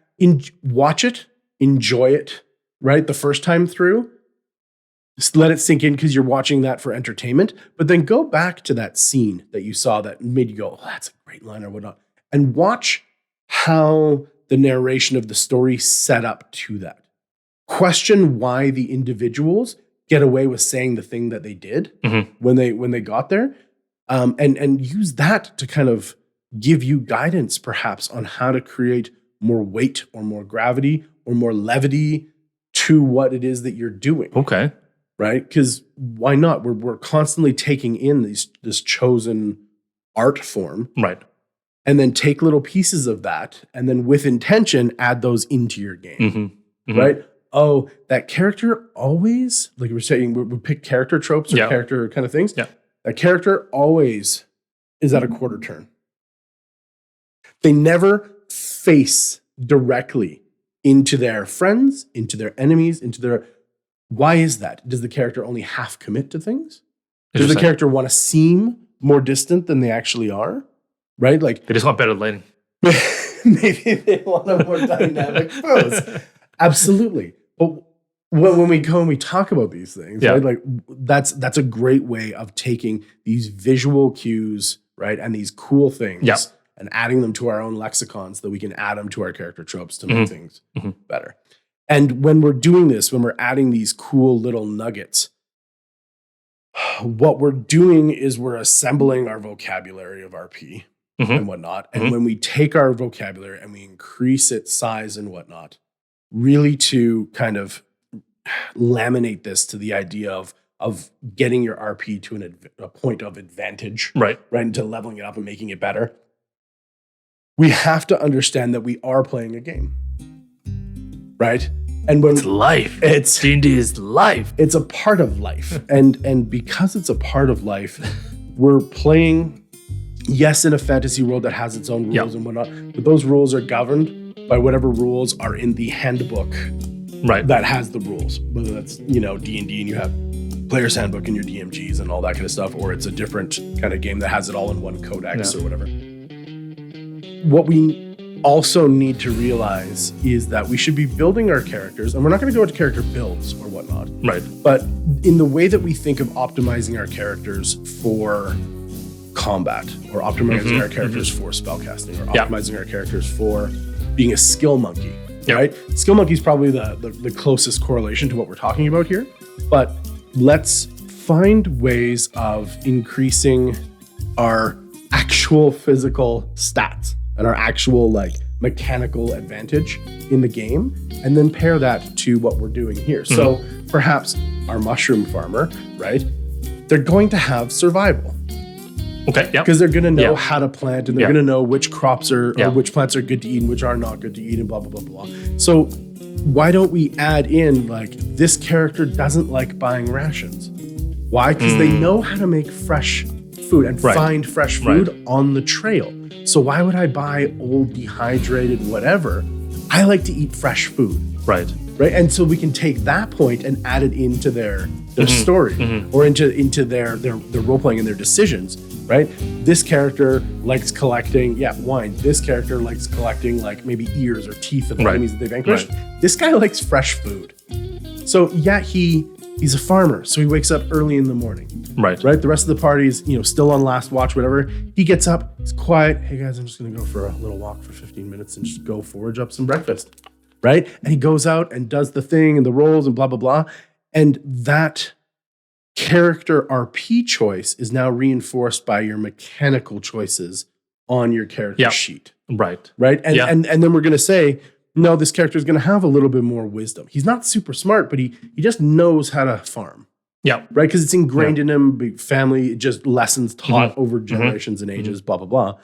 watch it, enjoy it, right? The first time through, just let it sink in because you're watching that for entertainment, but then go back to that scene that you saw that made you go, oh, that's a great line or whatnot, and watch how the narration of the story set up to that. Question why the individuals get away with saying the thing that they did when they got there. And use that to kind of give you guidance, perhaps, on how to create more weight or more gravity or more levity to what it is that you're doing. Okay. Right? Because why not? We're constantly taking in this chosen art form. Right. And then take little pieces of that and then with intention, add those into your game. Right? Oh, that character always, like we were saying, we pick character tropes or character kind of things. Yeah. That character always is at a quarter turn. They never face directly into their friends, into their enemies, Why is that? Does the character only half commit to things? Does the character want to seem more distant than they actually are? Right? Like they just want better lighting. Maybe they want a more dynamic pose. Absolutely. But when we go and we talk about these things, right? Like that's a great way of taking these visual cues, right? And these cool things and adding them to our own lexicon so that we can add them to our character tropes to make things better. And when we're doing this, when we're adding these cool little nuggets, what we're doing is we're assembling our vocabulary of RP and whatnot. And when we take our vocabulary and we increase its size and whatnot, really to kind of laminate this to the idea of getting your RP to a point of advantage, right, into leveling it up and making it better, we have to understand that we are playing a game, right? And when it's life, D&D is life. It's a part of life, and because it's a part of life, we're playing, yes, in a fantasy world that has its own rules and whatnot, but those rules are governed by whatever rules are in the handbook that has the rules. Whether that's, D&D and you have player's handbook and your DMGs and all that kind of stuff, or it's a different kind of game that has it all in one codex or whatever. What we also need to realize is that we should be building our characters, and we're not going to go into character builds or whatnot. Right. But in the way that we think of optimizing our characters for combat, or optimizing our characters for spellcasting, or optimizing our characters for being a skill monkey, right? Skill monkey is probably the closest correlation to what we're talking about here. But let's find ways of increasing our actual physical stats and our actual mechanical advantage in the game, and then pair that to what we're doing here. So perhaps our mushroom farmer, right? They're going to have survival. Okay. Yeah. Because they're going to know how to plant, and they're going to know which crops or which plants are good to eat and which are not good to eat, and blah, blah, blah, blah. So why don't we add in this character doesn't like buying rations? Why? Because they know how to make fresh food and find fresh food on the trail. So why would I buy old, dehydrated, whatever? I like to eat fresh food. Right. And so we can take that point and add it into their story or into their role playing and their decisions. Right? This character likes collecting, wine. This character likes collecting maybe ears or teeth of enemies that they vanquished. This guy likes fresh food. So he's a farmer, so he wakes up early in the morning. Right. The rest of the party's, still on last watch, whatever. He gets up, it's quiet. Hey guys, I'm just gonna go for a little walk for 15 minutes and just go forage up some breakfast. Right? And he goes out and does the thing and the rolls and blah, blah, blah. And that character RP choice is now reinforced by your mechanical choices on your character sheet. Right. And then we're gonna say, no, this character is going to have a little bit more wisdom. He's not super smart, but he just knows how to farm. Yeah. Right? Because it's ingrained in him, big family, just lessons taught over generations and ages, blah, blah, blah.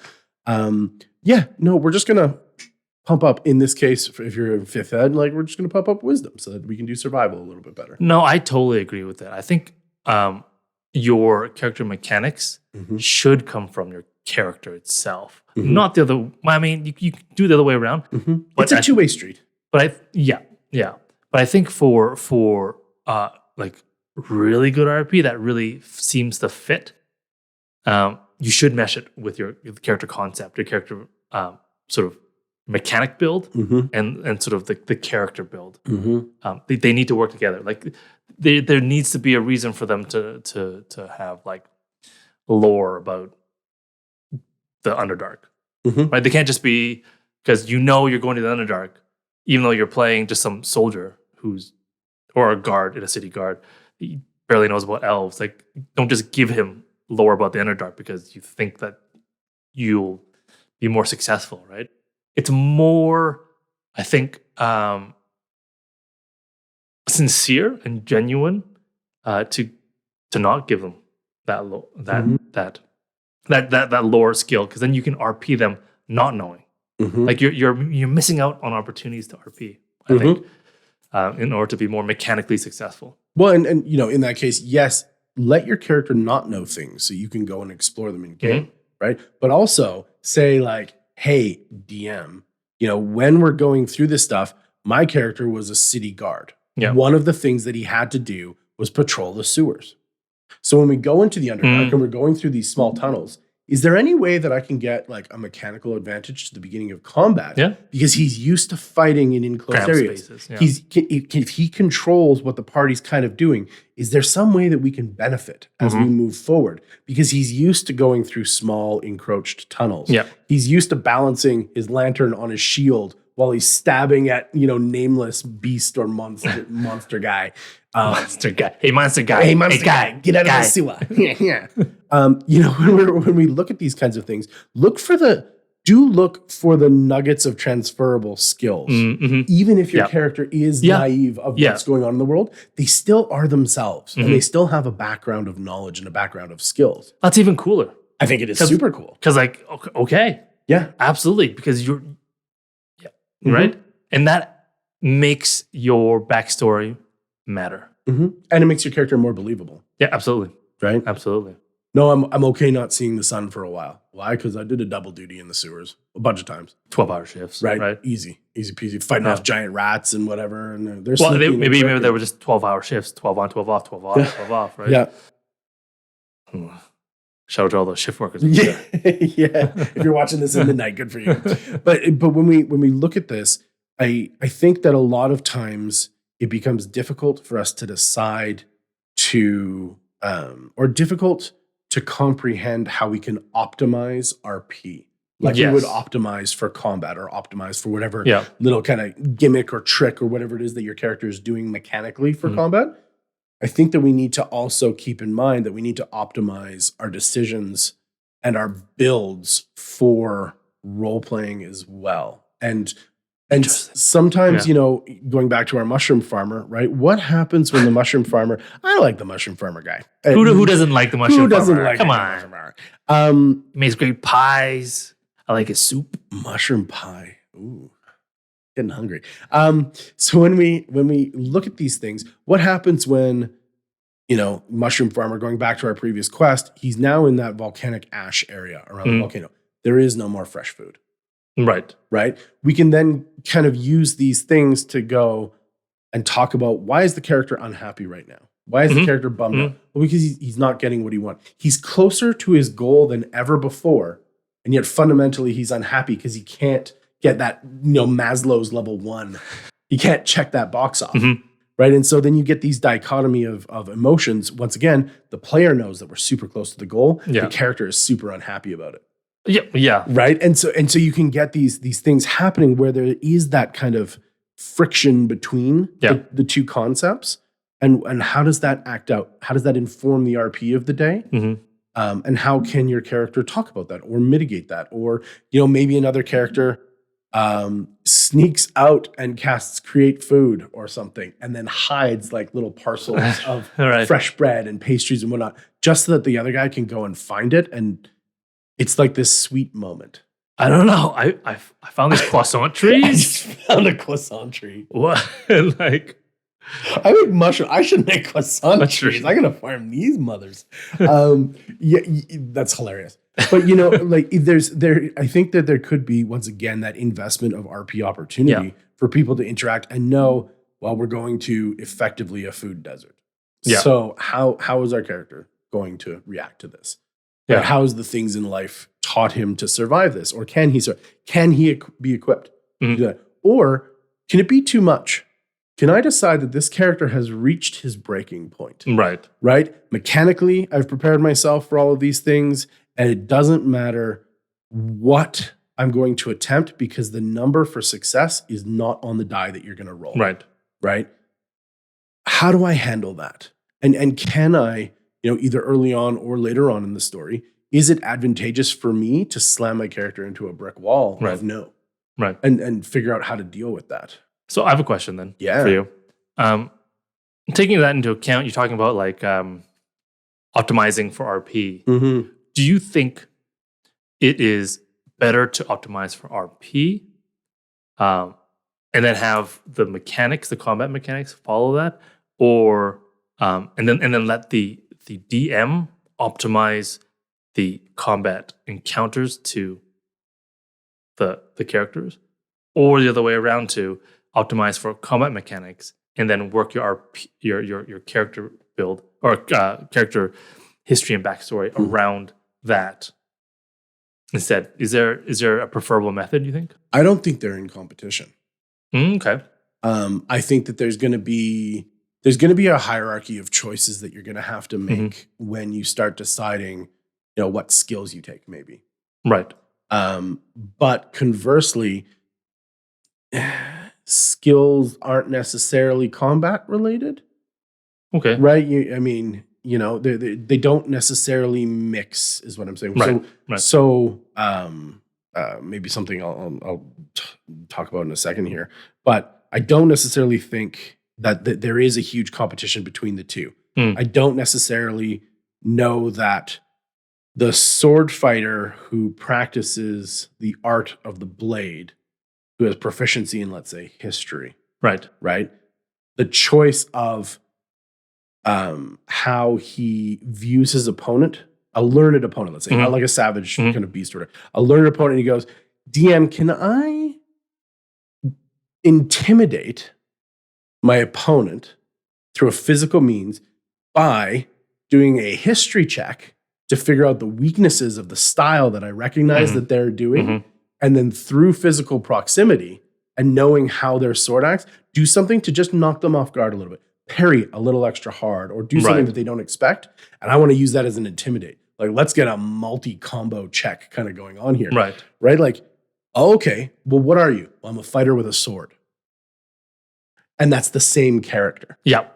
We're just going to pump up, in this case, if you're in 5th ed, we're just going to pump up wisdom so that we can do survival a little bit better. No, I totally agree with that. I think your character mechanics should come from your character itself. Not the other. I mean, you can do the other way around. But it's a two-way street. But But I think for really good RP that really seems to fit, you should mesh it with your character concept, your character sort of mechanic build, and sort of the character build. They need to work together. There needs to be a reason for them to have lore about the Underdark, right? They can't just be because you're going to the Underdark, even though you're playing just some soldier or a guard in a city guard. He barely knows about elves. Don't just give him lore about the Underdark because you think that you'll be more successful, right? It's more, I think, sincere and genuine to not give them that that lore skill, because then you can RP them not knowing. You're missing out on opportunities to RP, I think, in order to be more mechanically successful. Well, and in that case, yes, let your character not know things so you can go and explore them in game, right? But also say hey, DM, when we're going through this stuff, my character was a city guard. One of the things that he had to do was patrol the sewers. So when we go into the Underdark and we're going through these small tunnels, is there any way that I can get a mechanical advantage to the beginning of combat? Yeah. Because he's used to fighting in enclosed areas. Spaces, if he controls what the party's kind of doing, is there some way that we can benefit as we move forward? Because he's used to going through small encroached tunnels. Yeah. He's used to balancing his lantern on his shield while he's stabbing at, nameless beast or monster guy. Monster guy. Hey, monster guy. Hey, monster guy. Get out of the sewer. Yeah. When we look at these kinds of things, look for the nuggets of transferable skills. Even if your character is naive of what's going on in the world, they still are themselves. And they still have a background of knowledge and a background of skills. That's even cooler. I think it is super cool. Because okay. Yeah. Absolutely. Because you're... right? And that makes your backstory matter. And it makes your character more believable. Yeah, absolutely. Right? Absolutely. No, I'm okay not seeing the sun for a while. Why? Because I did a double duty in the sewers a bunch of times. 12-hour shifts, right? Easy peasy, fighting off giant rats and whatever. And they're Well, sneaky and maybe quick there were just 12-hour shifts, 12 on, 12 off, 12 on, 12 off, right? Yeah. Shout out to all those shift workers. Yeah. If you're watching this in midnight, good for you. But when we look at this, I think that a lot of times it becomes difficult for us to decide or difficult to comprehend how we can optimize RP. Like we would optimize for combat or optimize for whatever little kind of gimmick or trick or whatever it is that your character is doing mechanically for combat. I think that we need to also keep in mind that we need to optimize our decisions and our builds for role playing as well. And sometimes, going back to our mushroom farmer, right? What happens when the mushroom farmer? I like the mushroom farmer guy. Who doesn't like the mushroom farmer? Who doesn't like Come the on. mushroom farmer? He makes great pies. I like his soup. Mushroom pie. Ooh, getting hungry. So when we look at these things, what happens when, mushroom farmer, going back to our previous quest, he's now in that volcanic ash area around the volcano. There is no more fresh food. Right. We can then kind of use these things to go and talk about why is the character unhappy right now? Why is the character bummed out? Well, because he's not getting what he wants. He's closer to his goal than ever before. And yet fundamentally he's unhappy because he can't get that, Maslow's level 1. He can't check that box off. Right. And so then you get these dichotomy of emotions. Once again, the player knows that we're super close to the goal. The character is super unhappy about it. Yeah. Right. And so you can get these things happening where there is that kind of friction between the two concepts. And how does that act out? How does that inform the RP of the day? And how can your character talk about that or mitigate that? Or, maybe another character sneaks out and casts create food or something and then hides like little parcels of fresh bread and pastries and whatnot, just so that the other guy can go and find it. And it's like this sweet moment. I don't know. I found these croissant trees. I just found a croissant tree. What? I make mushroom. I should make croissant trees. I'm gonna farm these mothers. That's hilarious. But I think that there could be once again that investment of RP opportunity for people to interact and know, well, we're going to effectively a food desert. So how is our character going to react to this? Like, how is the things in life taught him to survive this? Or can he be equipped to do that? Or can it be too much? Can I decide that this character has reached his breaking point? Right? Mechanically, I've prepared myself for all of these things, and it doesn't matter what I'm going to attempt because the number for success is not on the die that you're going to roll. Right? How do I handle that? And can I, either early on or later on in the story, is it advantageous for me to slam my character into a brick wall of no? And figure out how to deal with that. So I have a question then for you. Taking that into account, you're talking about like optimizing for RP. Do you think it is better to optimize for RP and then have the mechanics, the combat mechanics follow that? Or and then let the DM optimize the combat encounters to the characters? Or the other way around, to optimize for combat mechanics and then work your character build or character history and backstory around that instead. Is there a preferable method, you think? I don't think they're in competition. Okay. I think that there's going to be a hierarchy of choices that you're going to have to make when you start deciding, what skills you take, maybe. Right. But conversely, skills aren't necessarily combat related. Okay. Right. They don't necessarily mix, is what I'm saying. Right. So maybe something I'll talk about in a second here, but I don't necessarily think that there is a huge competition between the two. I don't necessarily know that the sword fighter who practices the art of the blade, who has proficiency in, let's say, history. Right. The choice of how he views his opponent a learned opponent, let's say, not like a savage kind of beast or whatever, a learned opponent, and he goes, DM, can I intimidate my opponent through a physical means by doing a history check to figure out the weaknesses of the style that I recognize that they're doing, and then through physical proximity and knowing how their sword acts, do something to just knock them off guard a little bit, parry a little extra hard, or do something that they don't expect. And I want to use that as an intimidate. Like, let's get a multi-combo check kind of going on here. Right? Like, oh, okay, well, what are you? Well, I'm a fighter with a sword. And that's the same character. Yeah.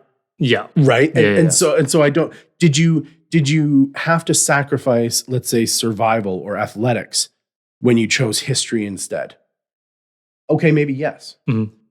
Right? And so I don't, did you have to sacrifice, let's say, survival or athletics when you chose history instead? Okay, maybe yes.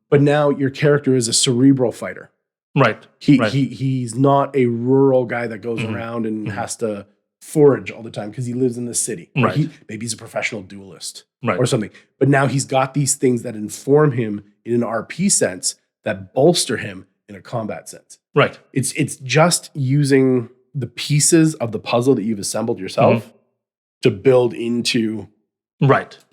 But now your character is a cerebral fighter. Right. He's not a rural guy that goes around and has to forage all the time because he lives in the city. Right. Maybe he's a professional duelist or something. But now he's got these things that inform him in an RP sense that bolster him in a combat sense. Right. It's just using the pieces of the puzzle that you've assembled yourself to build into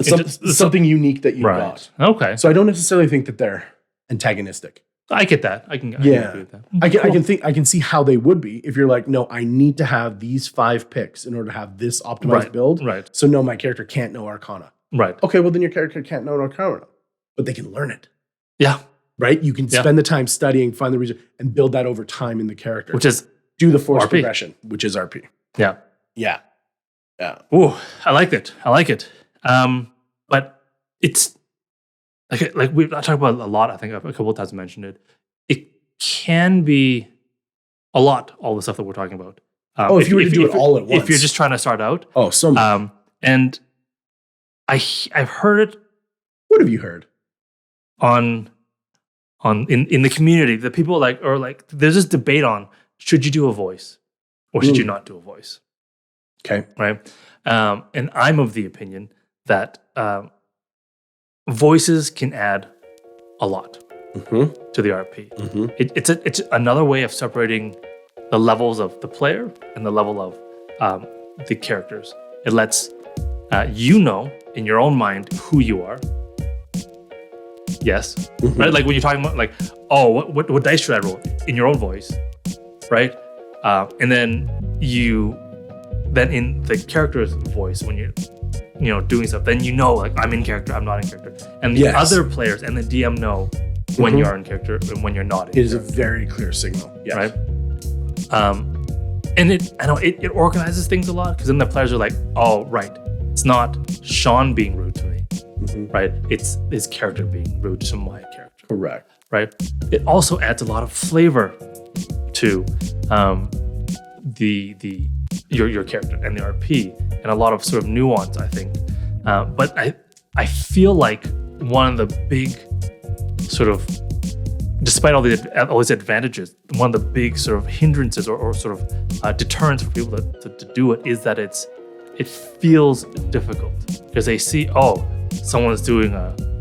something unique that you got. Okay. So I don't necessarily think that they're antagonistic. I get that. I can agree with that. I can see how they would be if you're like, no, I need to have these 5 picks in order to have this optimized build. Right. So no, my character can't know Arcana. Right. Okay, well then your character can't know Arcana, but they can learn it. Yeah. Right? You can spend the time studying, find the reason, and build that over time in the character. Which is do the force progression, which is RP. Yeah. Yeah. Ooh, I like it. But it's like we've talked about it a lot. I think a couple of times I mentioned it. It can be a lot, all the stuff that we're talking about. If you were to do it all at once. If you're just trying to start out. Oh, so much. And I've heard it. What have you heard? In the community, the people there's this debate on, should you do a voice or should you not do a voice? Okay. Right. And I'm of the opinion that voices can add a lot to the RP. It's another way of separating the levels of the player and the level of the characters. It lets you know in your own mind who you are. Yes. Right? Like when you're talking about what dice should I roll in your own voice, right? And then in the character's voice, when you're doing stuff, then I'm in character, I'm not in character. And the other players and the DM know when you are in character and when you're not in character. It is a very clear signal. Yes. Right? And it organizes things a lot, because then the players are like, oh, right, it's not Sean being rude to me. Right? It's his character being rude to my character. Correct. Right? It also adds a lot of flavor to your character and the RP, and a lot of sort of nuance, I think. But I feel like one of the big sort of, despite all these advantages, one of the big sort of hindrances or sort of deterrents for people to do it is that it feels difficult, because they see, someone's doing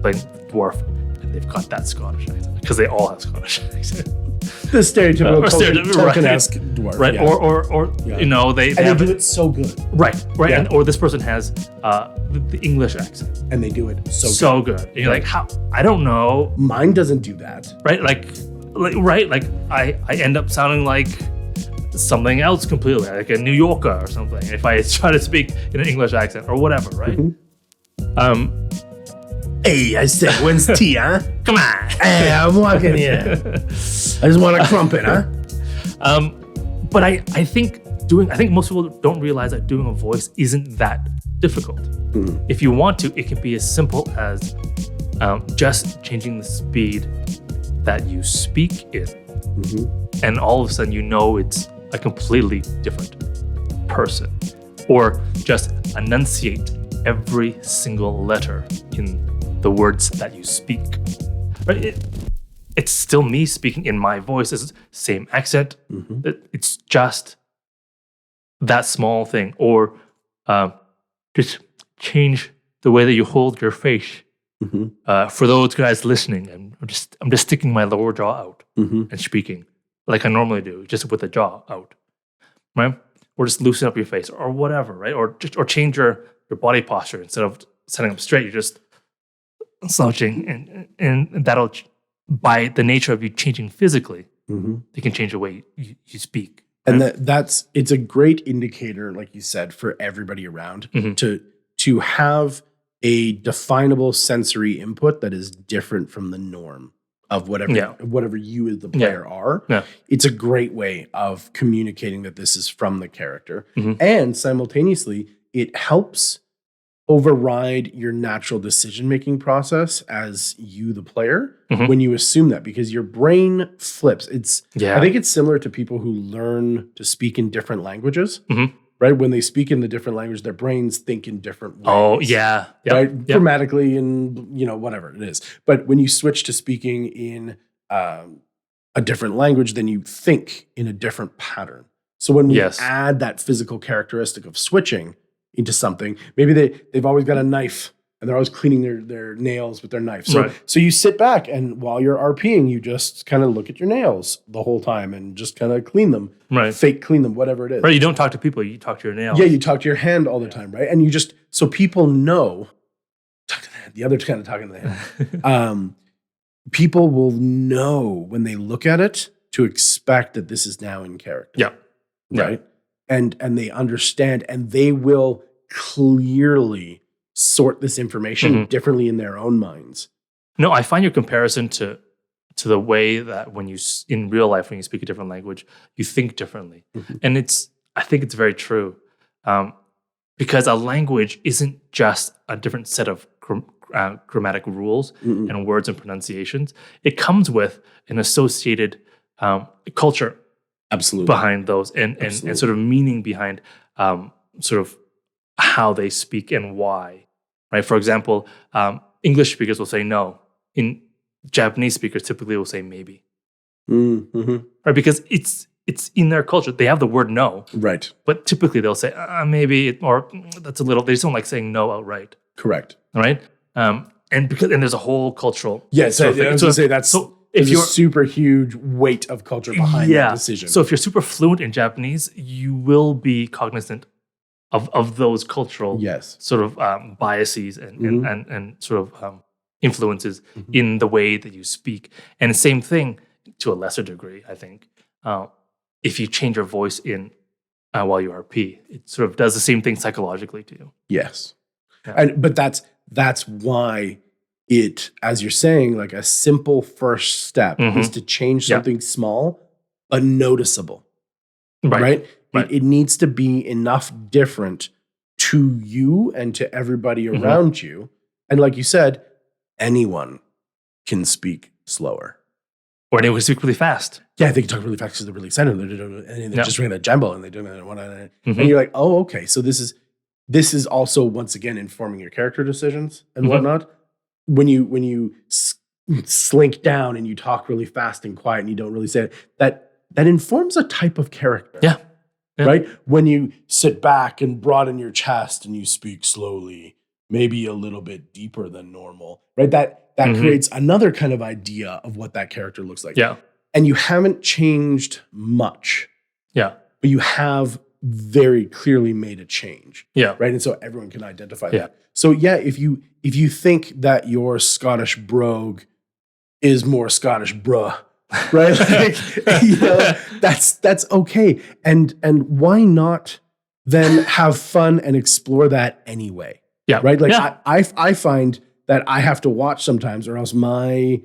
playing dwarf and they've got that Scottish accent, because they all have Scottish accent. The stereotypical Tolkien-esque dwarf, right? Or they do it so good, right? Yeah. Or this person has the English accent, and they do it so good. And you're like, how? I don't know. Mine doesn't do that, right? Like I end up sounding like something else completely, like a New Yorker or something, if I try to speak in an English accent or whatever, right? Hey, I said, when's tea, huh? Come on. Hey, I'm walking here. I just want a crumpet, huh? But I think most people don't realize that doing a voice isn't that difficult. If you want to, it can be as simple as just changing the speed that you speak in. And all of a sudden, it's a completely different person. Or just enunciate every single letter in the words that you speak. Right? It's still me speaking in my voice. It's the same accent. It's just that small thing. Or just change the way that you hold your face. For those guys listening, I'm just sticking my lower jaw out and speaking like I normally do, just with the jaw out. Right? or just loosen up your face or whatever, right? Or change your body posture. Instead of setting up straight, you're just slouching, and that'll, by the nature of you changing physically, it can change the way you speak. And it's a great indicator, like you said, for everybody around to have a definable sensory input that is different from the norm of whatever you as the player are. Yeah. It's a great way of communicating that this is from the character. And simultaneously, it helps override your natural decision-making process as you, the player, when you assume that, because your brain flips. I think it's similar to people who learn to speak in different languages, right? When they speak in the different language, their brains think in different ways. Oh, yeah. Right? Grammatically and, whatever it is. But when you switch to speaking in a different language, then you think in a different pattern. So when we add that physical characteristic of switching into something, maybe they've always got a knife and they're always cleaning their nails with their knife. So you sit back, and while you're RPing, you just kind of look at your nails the whole time and just kind of clean them, fake clean them, whatever it is. Right, you don't talk to people, you talk to your nails. Yeah, you talk to your hand all the time, right? And you just, so people know, talk to the hand, the other kind of talking to the hand. People will know when they look at it to expect that this is now in character. Yeah. Right? And they understand, and they will clearly sort this information differently in their own minds. No, I find your comparison to the way that when you, in real life, when you speak a different language, you think differently. And I think it's very true. Because a language isn't just a different set of grammatic rules and words and pronunciations. It comes with an associated culture behind those and sort of meaning behind sort of how they speak and why, right? For example, English speakers will say no. In Japanese speakers typically will say maybe, right? Because it's in their culture. They have the word no, right? But typically they'll say maybe, or that's a little. They just don't like saying no outright. Correct. All right. And there's a whole cultural. Yes, I was going to say that's. So if you're a super huge weight of culture behind that decision. So if you're super fluent in Japanese, you will be cognizant of those cultural sort of biases and sort of influences in the way that you speak. And the same thing to a lesser degree, I think. If you change your voice in while you RP, it sort of does the same thing psychologically to you. Yes. Yeah. But that's why it, as you're saying, like a simple first step is to change something small but noticeable. Right? It needs to be enough different to you and to everybody around you. And like you said, anyone can speak slower. Or anyone can speak really fast. Yeah, they can talk really fast because they're really excited. And they're just ringing that jumbo and they're doing it. And you're like, oh, okay. So this is also, once again, informing your character decisions and whatnot. When you slink down and you talk really fast and quiet and you don't really say it, that informs a type of character. Yeah. Right? When you sit back and broaden your chest and you speak slowly, maybe a little bit deeper than normal, right? That creates another kind of idea of what that character looks like. Yeah. And you haven't changed much. Yeah. But you have very clearly made a change. Yeah. Right? And so everyone can identify that. So yeah, if you think that your Scottish brogue is more Scottish bruh, right? Like, that's okay. And why not then have fun and explore that anyway? Yeah. Right? Like I find that I have to watch sometimes, or else my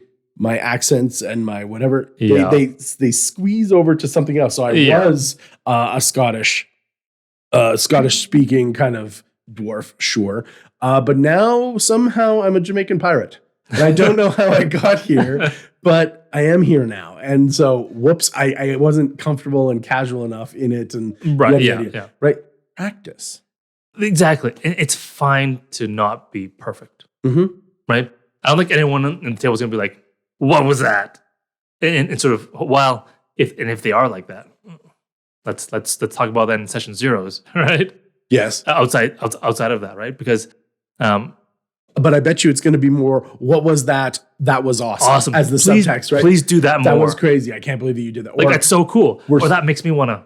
accents and my whatever they squeeze over to something else. So I was a Scottish speaking kind of dwarf, sure. But now somehow I'm a Jamaican pirate. And I don't know how I got here, but I am here now. And so, whoops, I wasn't comfortable and casual enough in it. And right. Practice. Exactly. And it's fine to not be perfect. Right? I don't think anyone on the table is going to be like, what was that? And sort of, well, if they are like that, let's talk about that in session zeros, right? Yes. Outside of that, right? Because but I bet you it's going to be more, what was that? That was awesome. As the subtext, right? Please do that more. That was crazy. I can't believe that you did that. Like, that's so cool. Or that makes me want to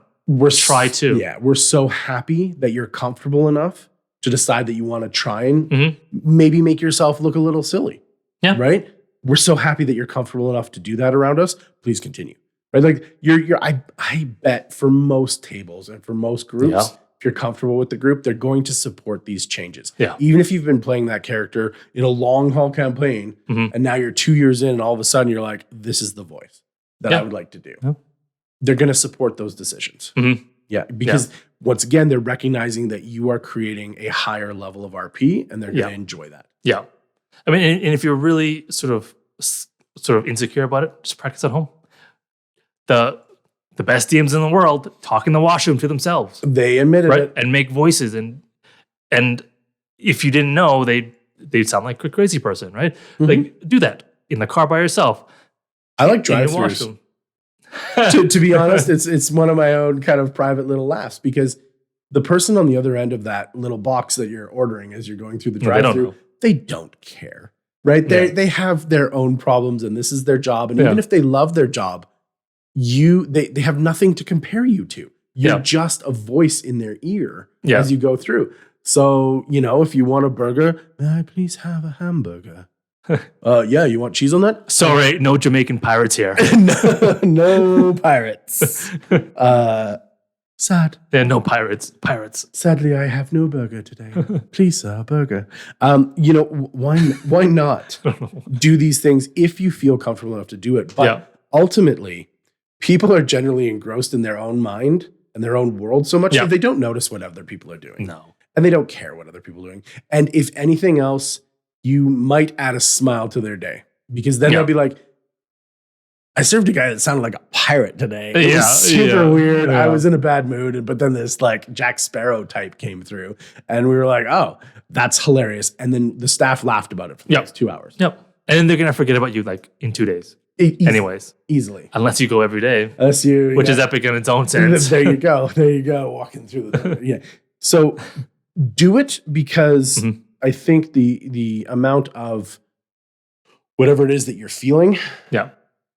try to. Yeah, we're so happy that you're comfortable enough to decide that you want to try and maybe make yourself look a little silly. Yeah. Right? We're so happy that you're comfortable enough to do that around us. Please continue. Right? Like I bet for most tables and for most groups, if you're comfortable with the group, they're going to support these changes. Yeah. Even if you've been playing that character in a long haul campaign and now you're 2 years in and all of a sudden you're like, this is the voice that I would like to do. Yeah. They're going to support those decisions. Yeah. Because once again, they're recognizing that you are creating a higher level of RP and they're going to enjoy that. Yeah. I mean, and if you're really sort of insecure about it, just practice at home. The best DMs in the world talk in the washroom to themselves. They admitted it. And make voices. And if you didn't know, they'd sound like a crazy person, right? Like, do that in the car by yourself. I like drive-thrus. to be honest, it's one of my own kind of private little laughs because the person on the other end of that little box that you're ordering as you're going through the drive-thru, they don't care, right? They have their own problems and this is their job. And even if they love their job, they have nothing to compare you to. You're just a voice in their ear as you go through. So, if you want a burger, may I please have a hamburger? You want cheese on that? Sorry, no Jamaican pirates here. no pirates. Sad. There are no pirates. Sadly, I have no burger today. Please, sir, a burger. Why not do these things if you feel comfortable enough to do it? But ultimately, people are generally engrossed in their own mind and their own world so much that they don't notice what other people are doing. No. And they don't care what other people are doing. And if anything else, you might add a smile to their day because then they'll be like, I served a guy that sounded like a pirate today. It was super weird. I was in a bad mood. But then this like Jack Sparrow type came through and we were like, oh, that's hilarious. And then the staff laughed about it for the next 2 hours. Yep. And then they're going to forget about you like in 2 days. Easily. Unless you go every day. Which is epic in its own sense. There you go. Walking through the door. So do it because I think the amount of whatever it is that you're feeling,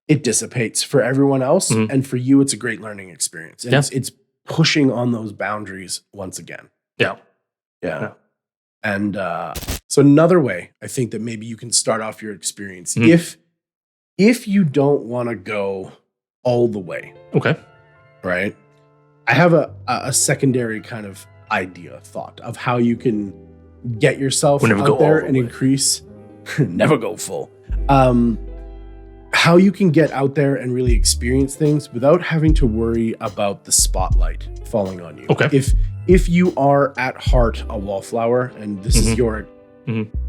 it dissipates for everyone else. And for you, it's a great learning experience. And it's pushing on those boundaries once again. Yeah. And so another way I think that maybe you can start off your experience, if you don't want to go all the way. Okay. Right. I have a secondary kind of thought of how you can get yourself out there and increase. Never go full. How you can get out there and really experience things without having to worry about the spotlight falling on you. Okay. If you are at heart a wallflower and this is your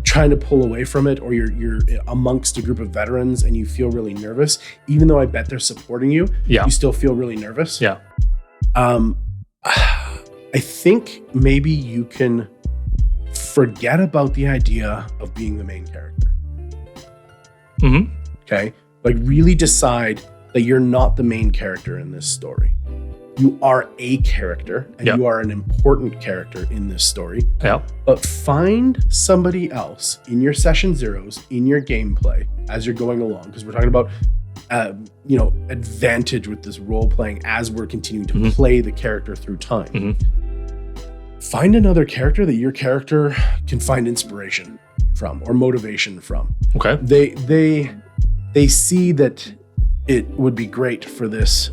trying to pull away from it, or you're amongst a group of veterans and you feel really nervous, even though I bet they're supporting you, you still feel really nervous. Yeah. I think maybe you can forget about the idea of being the main character. Okay? Like really decide that you're not the main character in this story. You are a character and you are an important character in this story. But find somebody else in your session zeros, in your gameplay as you're going along, because we're talking about advantage with this role playing as we're continuing to play the character through time. Find another character that your character can find inspiration from or motivation from. Okay. They see that it would be great for this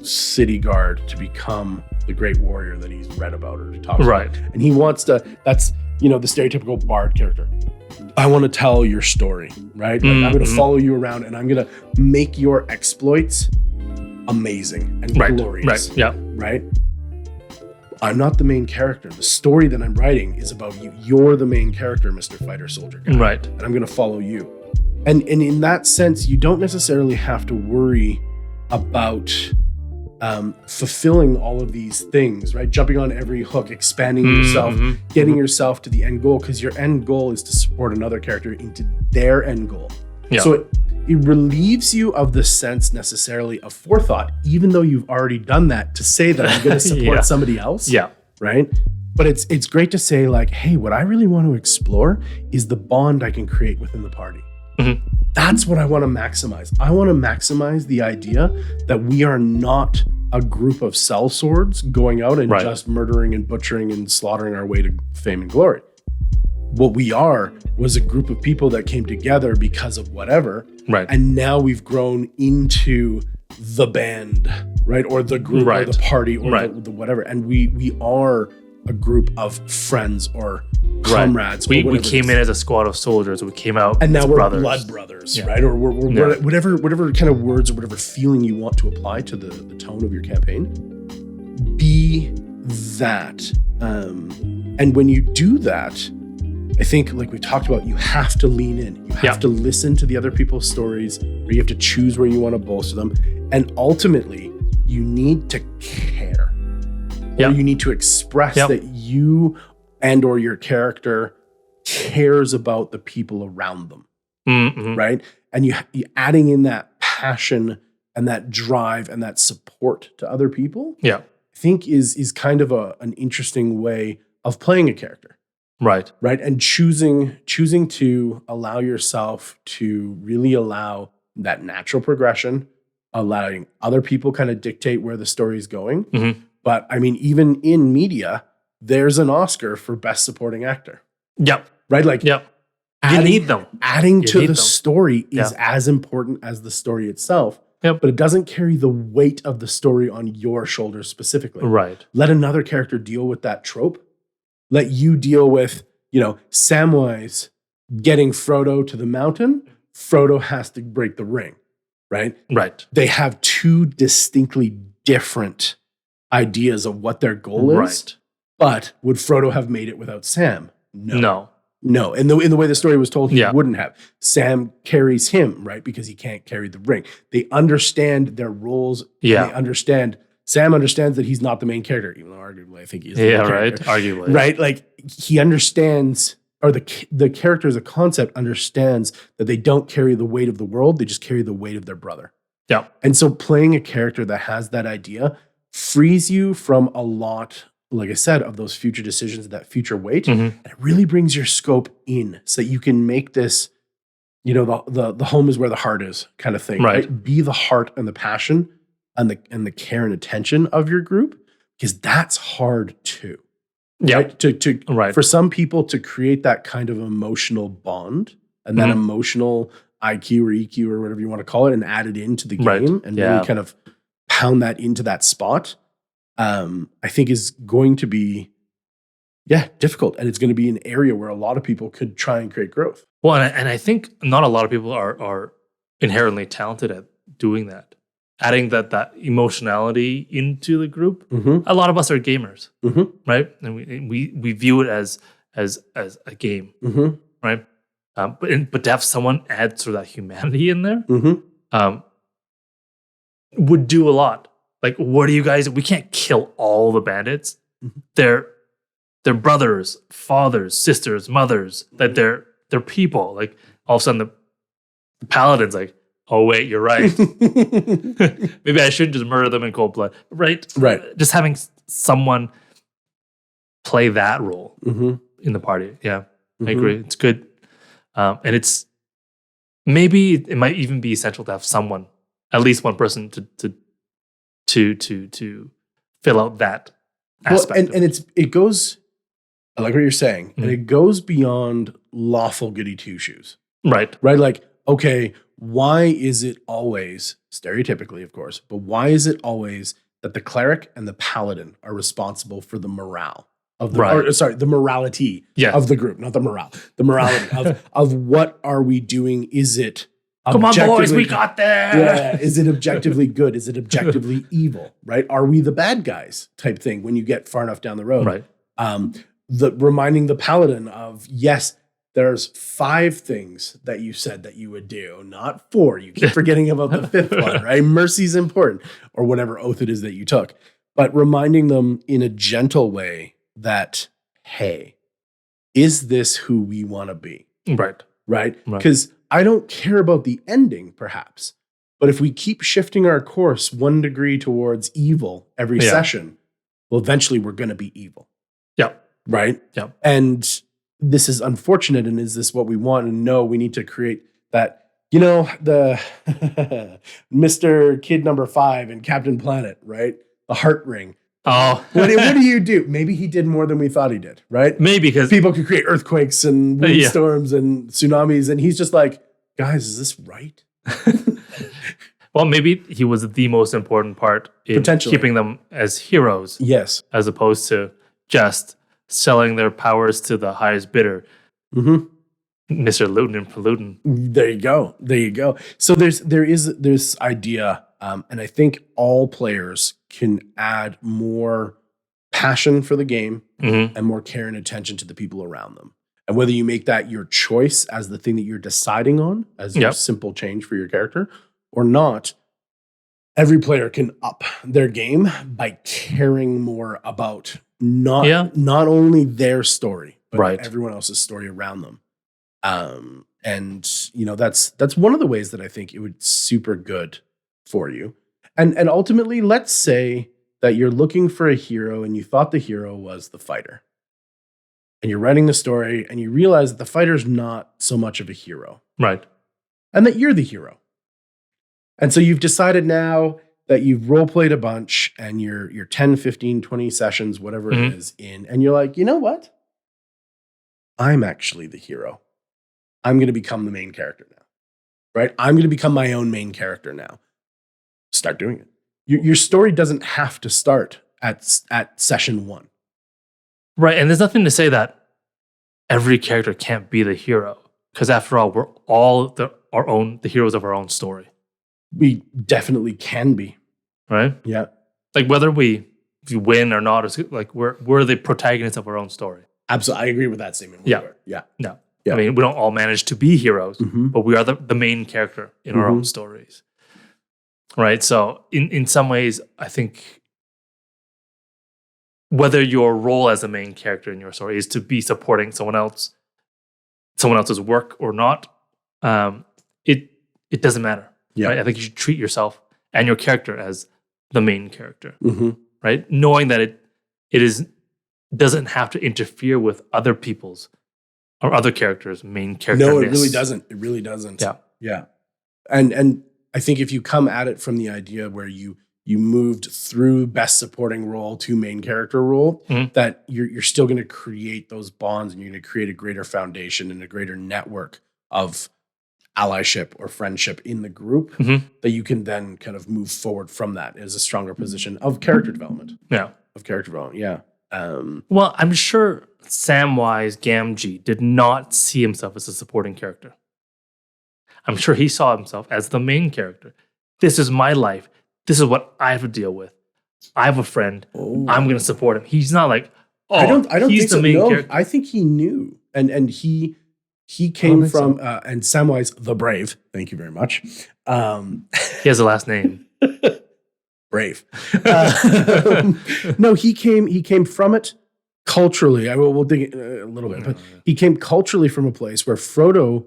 city guard to become the great warrior that he's read about or talks about. And he wants to, that's, the stereotypical bard character. I want to tell your story, right? Like, I'm going to follow you around and I'm going to make your exploits amazing and glorious. Right? I'm not the main character. The story that I'm writing is about you. You're the main character, Mr. Fighter Soldier guy. Right. And I'm going to follow you. And in that sense, you don't necessarily have to worry about fulfilling all of these things, right? Jumping on every hook, expanding yourself, getting yourself to the end goal, because your end goal is to support another character into their end goal. So it relieves you of the sense necessarily of forethought, even though you've already done that to say that I'm going to support somebody else. Right? But it's great to say like, hey, what I really want to explore is the bond I can create within the party. That's what I want to maximize. I want to maximize the idea that we are not a group of sellswords going out and just murdering and butchering and slaughtering our way to fame and glory. What we are was a group of people that came together because of whatever. Right. And now we've grown into the band, right? Or the group or the party or the whatever. And we are a group of friends or comrades. We came in as a squad of soldiers. We came out and now we're brothers. Blood brothers, right? Or we're whatever kind of words or whatever feeling you want to apply to the tone of your campaign. Be that. And when you do that, I think, like we talked about, you have to lean in. You have to listen to the other people's stories, or you have to choose where you want to bolster them. And ultimately, you need to care. Or you need to express that you and or your character cares about the people around them. Mm-hmm. Right? And you adding in that passion and that drive and that support to other people, I think is kind of an interesting way of playing a character. Right. And choosing to allow yourself to really allow that natural progression, allowing other people kind of dictate where the story is going. Mm-hmm. But I mean, even in media, there's an Oscar for Best Supporting Actor. Yep. Right? Like, you need them. Adding to the story is as important as the story itself. Yep. But it doesn't carry the weight of the story on your shoulders specifically. Right. Let another character deal with that trope. Let you deal with, Samwise getting Frodo to the mountain. Frodo has to break the ring, right? Right. They have two distinctly different ideas of what their goal is. Right. But would Frodo have made it without Sam? No. In the way the story was told, he wouldn't have. Sam carries him, right? Because he can't carry the ring. They understand their roles. Yeah. Sam understands that he's not the main character, even though arguably I think he is the main character. Arguably. Right? Like, he understands, or the character as a concept understands that they don't carry the weight of the world, they just carry the weight of their brother. Yeah. And so playing a character that has that idea frees you from a lot, like I said, of those future decisions, that future weight. Mm-hmm. And it really brings your scope in so that you can make this, the home is where the heart is kind of thing. Right? Be the heart and the passion and the care and attention of your group, because that's hard too. Yeah. Right? For some people to create that kind of emotional bond and that emotional IQ or EQ or whatever you want to call it and add it into the game and really kind of pound that into that spot, I think is going to be, difficult. And it's going to be an area where a lot of people could try and create growth. Well, and I think not a lot of people are inherently talented at doing that. Adding that emotionality into the group. Mm-hmm. A lot of us are gamers, right? And we view it as a game, right? But to have someone add sort of that humanity in there would do a lot. Like, what are you guys? We can't kill all the bandits. Mm-hmm. They're brothers, fathers, sisters, mothers. That they're people. Like, all of a sudden the paladin's like, oh, wait, you're right. Maybe I shouldn't just murder them in cold blood. Right. Just having someone play that role in the party. Yeah, I agree. It's good. And it's maybe it might even be essential to have someone, at least one person to fill out that aspect. And it goes, I like what you're saying, and it goes beyond lawful goody two shoes. Right. Like, okay, why is it always, stereotypically, of course, but why is it always that the cleric and the paladin are responsible for the morale of the, the morality of the group, not the morale, the morality of what are we doing? Is it come on, boys, we got there. Yeah. Is it objectively good? Is it objectively evil? Right? Are we the bad guys type thing when you get far enough down the road? Right. Reminding the paladin of, yes, there's 5 things that you said that you would do, not 4. You keep forgetting about the 5th one, right? Mercy's important, or whatever oath it is that you took. But reminding them in a gentle way that, hey, is this who we want to be? Right? Because I don't care about the ending, perhaps. But if we keep shifting our course 1 degree towards evil every session, well, eventually we're going to be evil. Yeah. Right? Yeah. And this is unfortunate, and is this what we want? And no, we need to create that the Mr. Kid number 5 and Captain Planet, right? The heart ring. Oh, What do you do? Maybe he did more than we thought he did, right? maybe because People could create earthquakes and windstorms and tsunamis, and he's just like, guys, is this right? well, maybe he was the most important part in keeping them as heroes. Yes, as opposed to just selling their powers to the highest bidder. Mm-hmm. Mr. Luton and Pollutin. There you go. So there is this idea, and I think all players can add more passion for the game and more care and attention to the people around them. And whether you make that your choice as the thing that you're deciding on, as your simple change for your character, or not, every player can up their game by caring more about not only their story, but everyone else's story around them. And that's one of the ways that I think it would super good for you. And ultimately, let's say that you're looking for a hero and you thought the hero was the fighter. And you're writing the story and you realize that the fighter's not so much of a hero. Right. And that you're the hero. And so you've decided now that you've role-played a bunch and you're 10, 15, 20 sessions, whatever it is in, and you're like, you know what? I'm actually the hero. I'm going to become the main character now, right? I'm going to become my own main character now. Start doing it. Your story doesn't have to start at session 1. Right, and there's nothing to say that every character can't be the hero, because after all, we're all the heroes of our own story. We definitely can be. Right? Yeah. Like whether we win or not, like we're the protagonists of our own story. Absolutely. I agree with that statement. Yeah. I mean, we don't all manage to be heroes, but we are the main character in our own stories. Right? So in some ways, I think whether your role as a main character in your story is to be supporting someone else's work or not, it doesn't matter. Yeah. Right? I think you should treat yourself and your character as the main character. Right? Knowing that it doesn't have to interfere with other people's or other characters' main character. No, it really doesn't. It really doesn't. Yeah. And I think if you come at it from the idea where you moved through best supporting role to main character role, that you're still going to create those bonds and you're going to create a greater foundation and a greater network of allyship or friendship in the group that you can then kind of move forward from that as a stronger position of character development. Yeah. Well, I'm sure Samwise Gamgee did not see himself as a supporting character. I'm sure he saw himself as the main character. This is my life. This is what I have to deal with. I have a friend. I'm going to support him. He's not like, I don't he's think the so. main No, character. I think he knew, and he came from and Samwise the Brave. Thank you very much. He has a last name. Brave. No, he came from it culturally. We'll dig a little bit, but he came culturally from a place where Frodo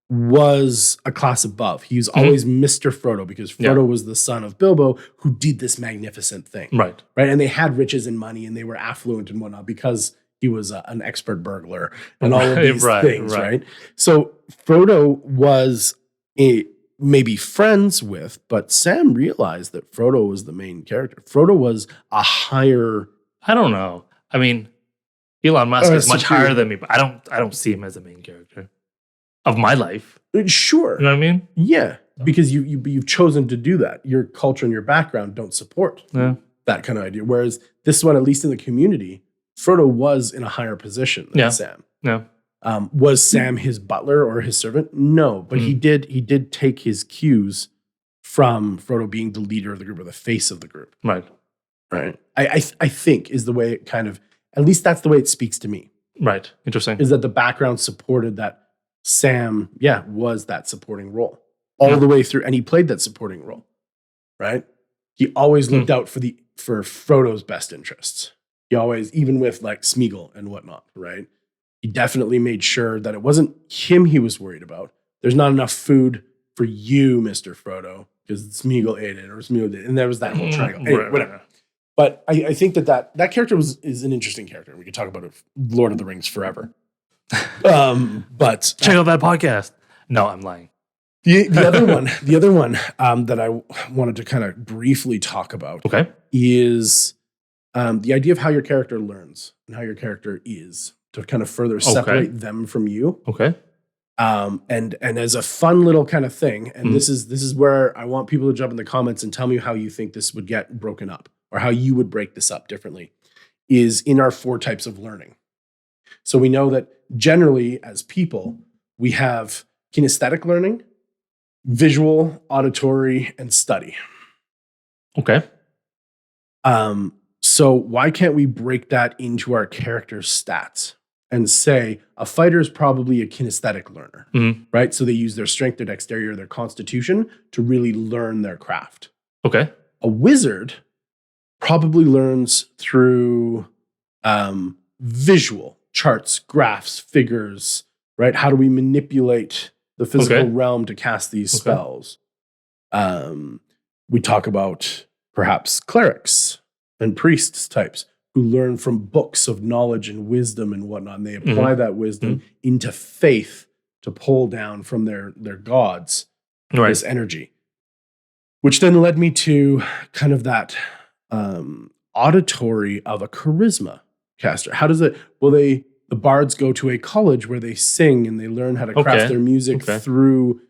was a class above. He was always Mr. Frodo because Frodo was the son of Bilbo who did this magnificent thing. Right. And they had riches and money and they were affluent and whatnot because he was an expert burglar and all of these things, right? So Frodo was maybe friends with, but Sam realized that Frodo was the main character. Frodo was a higher... I don't know. I mean, Elon Musk is much higher than me, but I don't see him as a main character of my life. Sure. You know what I mean? Yeah. Because you've chosen to do that. Your culture and your background don't support that kind of idea. Whereas this one, at least in the community, Frodo was in a higher position than Sam. Yeah. Was Sam his butler or his servant? No, but he did take his cues from Frodo being the leader of the group or the face of the group. Right. I think is the way it kind of, at least that's the way it speaks to me. Right. Interesting. Is that the background supported that Sam, was that supporting role all the way through, and he played that supporting role, right? He always looked out for Frodo's best interests. He always, even with like Smeagol and whatnot, right? He definitely made sure that it wasn't him he was worried about. There's not enough food for you, Mr. Frodo, because Smeagol ate it or Smeagol did, and there was that whole triangle. Anyway, whatever. But I think that character is an interesting character. We could talk about it, Lord of the Rings forever. But check out that podcast. No, I'm lying. The other one that I wanted to kind of briefly talk about is the idea of how your character learns and how your character is, to kind of further separate them from you. Okay. And as a fun little kind of thing, and this is where I want people to jump in the comments and tell me how you think this would get broken up, or how you would break this up differently, is in our 4 types of learning. So we know that generally as people, we have kinesthetic learning, visual, auditory, and study. Okay. So why can't we break that into our character's stats and say a fighter is probably a kinesthetic learner, right? So they use their strength, their dexterity, or their constitution to really learn their craft. Okay. A wizard probably learns through visual charts, graphs, figures, right? How do we manipulate the physical realm to cast these spells? We talk about perhaps clerics and priests types who learn from books of knowledge and wisdom and whatnot, and they apply that wisdom into faith to pull down from their gods this energy. Which then led me to kind of that auditory of a charisma caster. How does it, the bards go to a college where they sing and they learn how to craft their music through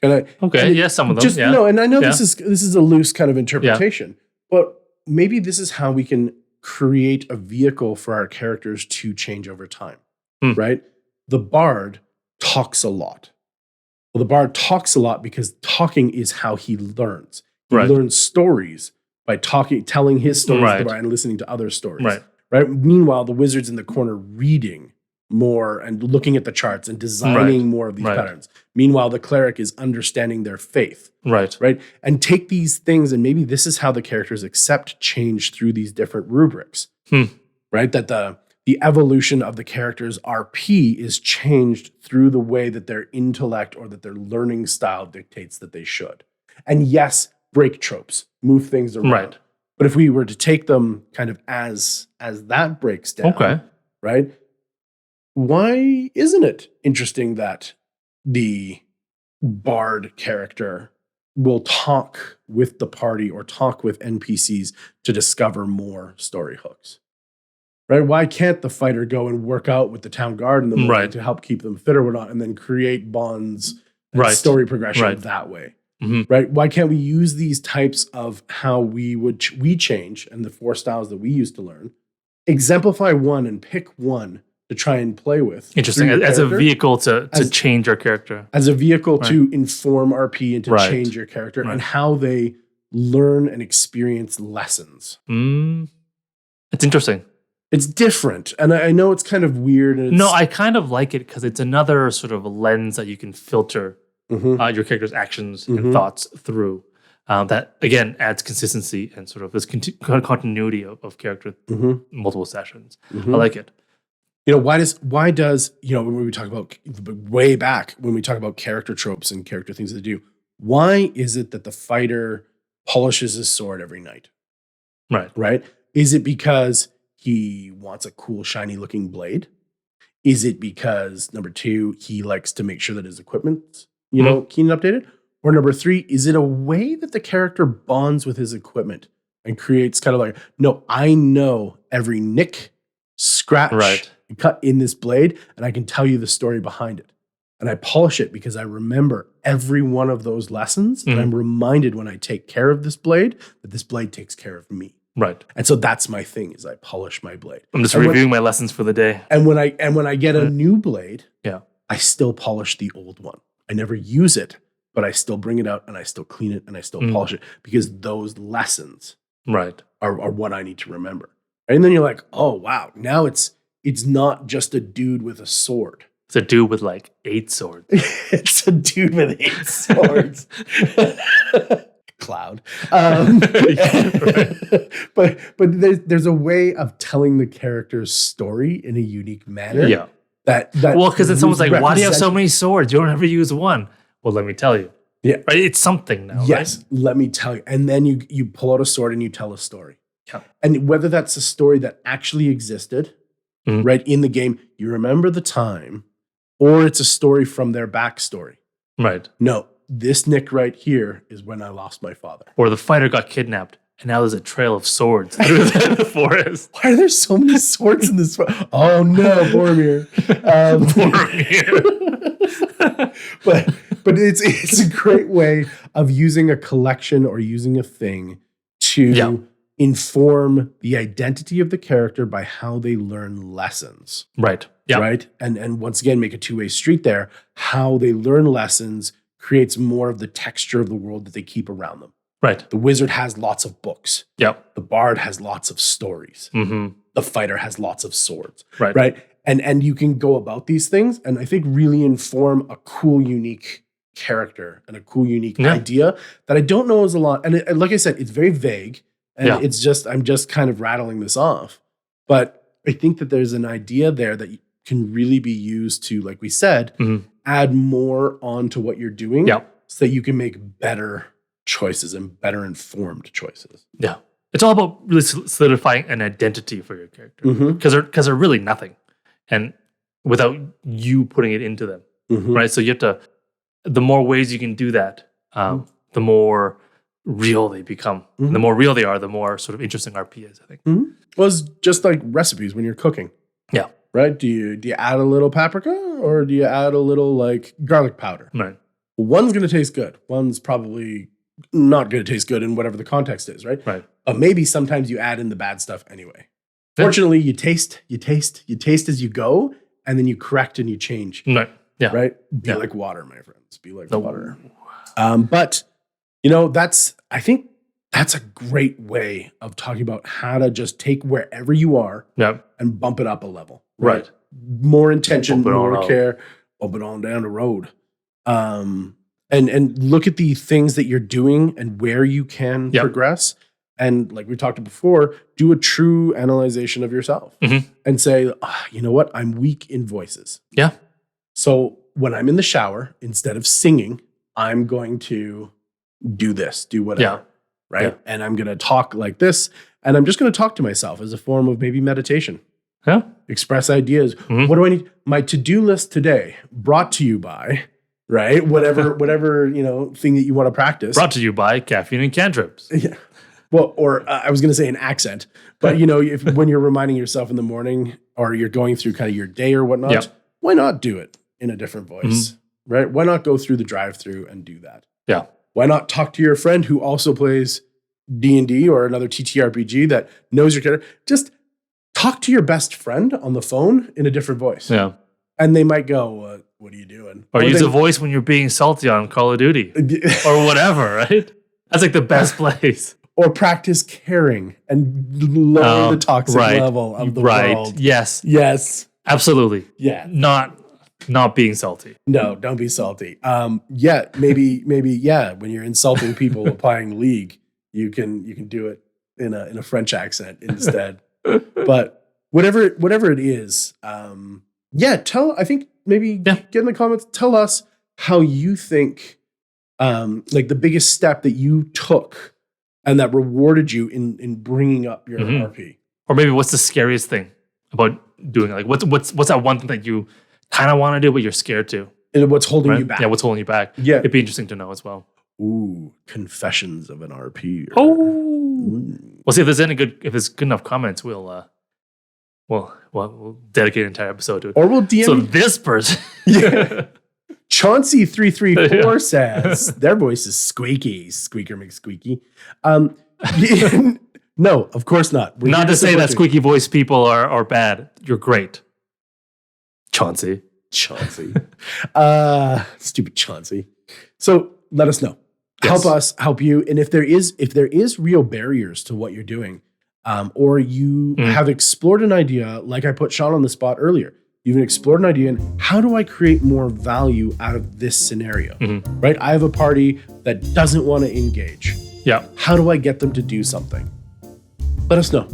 kind of some of them. Just and I know this is a loose kind of interpretation, but maybe this is how we can create a vehicle for our characters to change over time, right? The bard talks a lot. Well, the bard talks a lot because talking is how he learns. He learns stories by telling his stories and listening to other stories. Right. Meanwhile, the wizard's in the corner reading more and looking at the charts and designing more of these patterns. Meanwhile, the cleric is understanding their faith. Right. And take these things, and maybe this is how the characters accept change through these different rubrics. Right? That the evolution of the character's RP is changed through the way that their intellect or that their learning style dictates that they should. And yes, break tropes, move things around. But if we were to take them kind of as that breaks down, right? Why isn't it interesting that the bard character will talk with the party or talk with NPCs to discover more story hooks? Right? Why can't the fighter go and work out with the town guard in the morning to help keep them fit or whatnot, and then create bonds and story progression that way? Right? Why can't we use these types of how we change and the 4 styles that we used to learn, exemplify one and pick one to try and play with? Interesting. As a vehicle to change our character. As a vehicle to inform RP and to change your character and how they learn and experience lessons. It's interesting. It's different. And I know it's kind of weird. And I kind of like it because it's another sort of lens that you can filter your character's actions and thoughts through. That, again, adds consistency and sort of this continuity of character multiple sessions. I like it. Why does when we talk about way back, when we talk about character tropes and character things that they do, why is it that the fighter polishes his sword every night? Right? Is it because he wants a cool, shiny looking blade? Is it because, number 2, he likes to make sure that his equipment's keen and updated? Or number 3, is it a way that the character bonds with his equipment and creates kind of like, no, I know every nick, scratch, and cut in this blade, and I can tell you the story behind it. And I polish it because I remember every one of those lessons, and I'm reminded when I take care of this blade that this blade takes care of me. And so that's my thing, is I polish my blade. I'm just reviewing my lessons for the day. And when I get a new blade, I still polish the old one. I never use it, but I still bring it out and I still clean it and I still polish it, because those lessons are what I need to remember. And then you're like, oh wow, now it's not just a dude with a sword. It's a dude with like 8 swords. It's a dude with 8 swords. Cloud. But there's a way of telling the character's story in a unique manner. Because then someone's like, why do you have so many swords? You don't ever use one. Well, let me tell you. Right? It's something now. Yes, let me tell you. And then you pull out a sword and you tell a story. And whether that's a story that actually existed, right, in the game, you remember the time, or it's a story from their backstory. No, this nick right here is when I lost my father. Or the fighter got kidnapped, and now there's a trail of swords through the forest. Why are there so many swords in this? Oh no, Boromir. but it's a great way of using a collection or using a thing to inform the identity of the character by how they learn lessons. Right. Yeah. Right. And once again, make a two-way street there. How they learn lessons creates more of the texture of the world that they keep around them. Right. The wizard has lots of books. Yep. The bard has lots of stories. Mm-hmm. The fighter has lots of swords. Right. Right. And you can go about these things and I think really inform a cool, unique character and a cool, unique idea that I don't know is a lot. And like I said, it's very vague. And I'm just kind of rattling this off. But I think that there's an idea there that can really be used to, like we said, add more onto what you're doing so that you can make better choices and better informed choices. Yeah. It's all about really solidifying an identity for your character because they're really nothing. And without you putting it into them, right? So you have to, the more ways you can do that, the more real they become. The more real they are, the more sort of interesting RP is, I think. Well, it's just like recipes when you're cooking. Yeah. Right? Do you add a little paprika or do you add a little like garlic powder? Right. One's going to taste good. One's probably not going to taste good in whatever the context is, right? Right. But maybe sometimes you add in the bad stuff anyway. Fortunately, you taste as you go, and then you correct and you change. Right. Yeah. Right? Be like water, my friends. Be like water. But, I think that's a great way of talking about how to just take wherever you are and bump it up a level. Right. More intention, more care, bump it on down the road. And look at the things that you're doing and where you can progress. And like we talked before, do a true analyzation of yourself and say, you know what? I'm weak in voices. Yeah. So when I'm in the shower, instead of singing, I'm going to do this, do whatever. Right. Yeah. And I'm going to talk like this. And I'm just going to talk to myself as a form of maybe meditation. Yeah. Express ideas. What do I need? My to-do list today, brought to you by, right? Whatever, thing that you want to practice. Brought to you by Caffeine and Cantrips. Yeah. Well, or I was going to say an accent, but when you're reminding yourself in the morning or you're going through kind of your day or whatnot, why not do it in a different voice, right? Why not go through the drive-through and do that? Yeah. Why not talk to your friend who also plays D&D or another TTRPG that knows your character? Just talk to your best friend on the phone in a different voice. Yeah. And they might go, what are you doing? Or use a voice when you're being salty on Call of Duty or whatever, right? That's like the best place. Or practice caring and lower the toxic level of the world. Yes. Yes. Absolutely. Yeah. Not being salty. No, don't be salty. Maybe, when you're insulting people playing League, you can do it in a French accent instead. But whatever it is, get in the comments, tell us how you think like the biggest step that you took and that rewarded you in bringing up your RP. Or maybe what's the scariest thing about doing it? Like what's that one thing that you kind of want to do but you're scared to? And what's holding you back? Yeah, what's holding you back? Yeah. It'd be interesting to know as well. Ooh, confessions of an RP. We'll see if there's good enough comments, we'll dedicate an entire episode to it. Or we'll DM. So this person. Chauncey334 says their voice is squeaky. Squeaker makes squeaky. No, of course not. Not to say that squeaky voice people are bad. You're great. Chauncey. Stupid Chauncey. So let us know. Yes. Help us help you. And if there is real barriers to what you're doing, or you have explored an idea, like I put Sean on the spot earlier, you've explored an idea and how do I create more value out of this scenario, right? I have a party that doesn't want to engage. Yeah. How do I get them to do something? Let us know.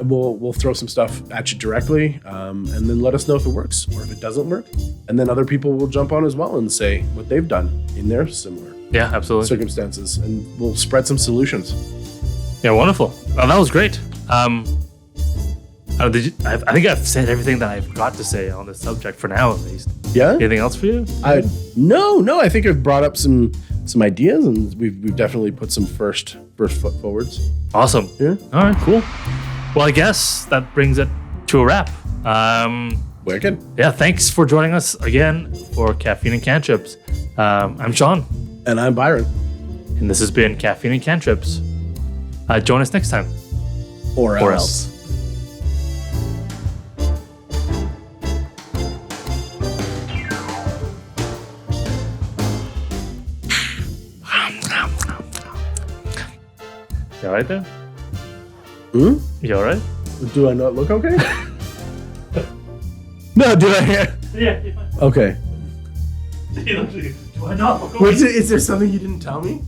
We'll throw some stuff at you directly, and then let us know if it works or if it doesn't work. And then other people will jump on as well and say what they've done in their similar circumstances, and we'll spread some solutions. Yeah, wonderful. Well, that was great. I think I've said everything that I've got to say on this subject for now, at least. Yeah. Anything else for you? No. I think I've brought up some ideas, and we've definitely put some first foot forwards. Awesome. Yeah. All right, cool. Well, I guess that brings it to a wrap. Wicked. Yeah, thanks for joining us again for Caffeine and Cantrips. I'm Sean. And I'm Byron. And this has been Caffeine and Cantrips. Join us next time. Or else. You alright there? Hmm? You alright? Do I not look okay? No, do I? Yeah. Okay. Do I not look Is there something you didn't tell me?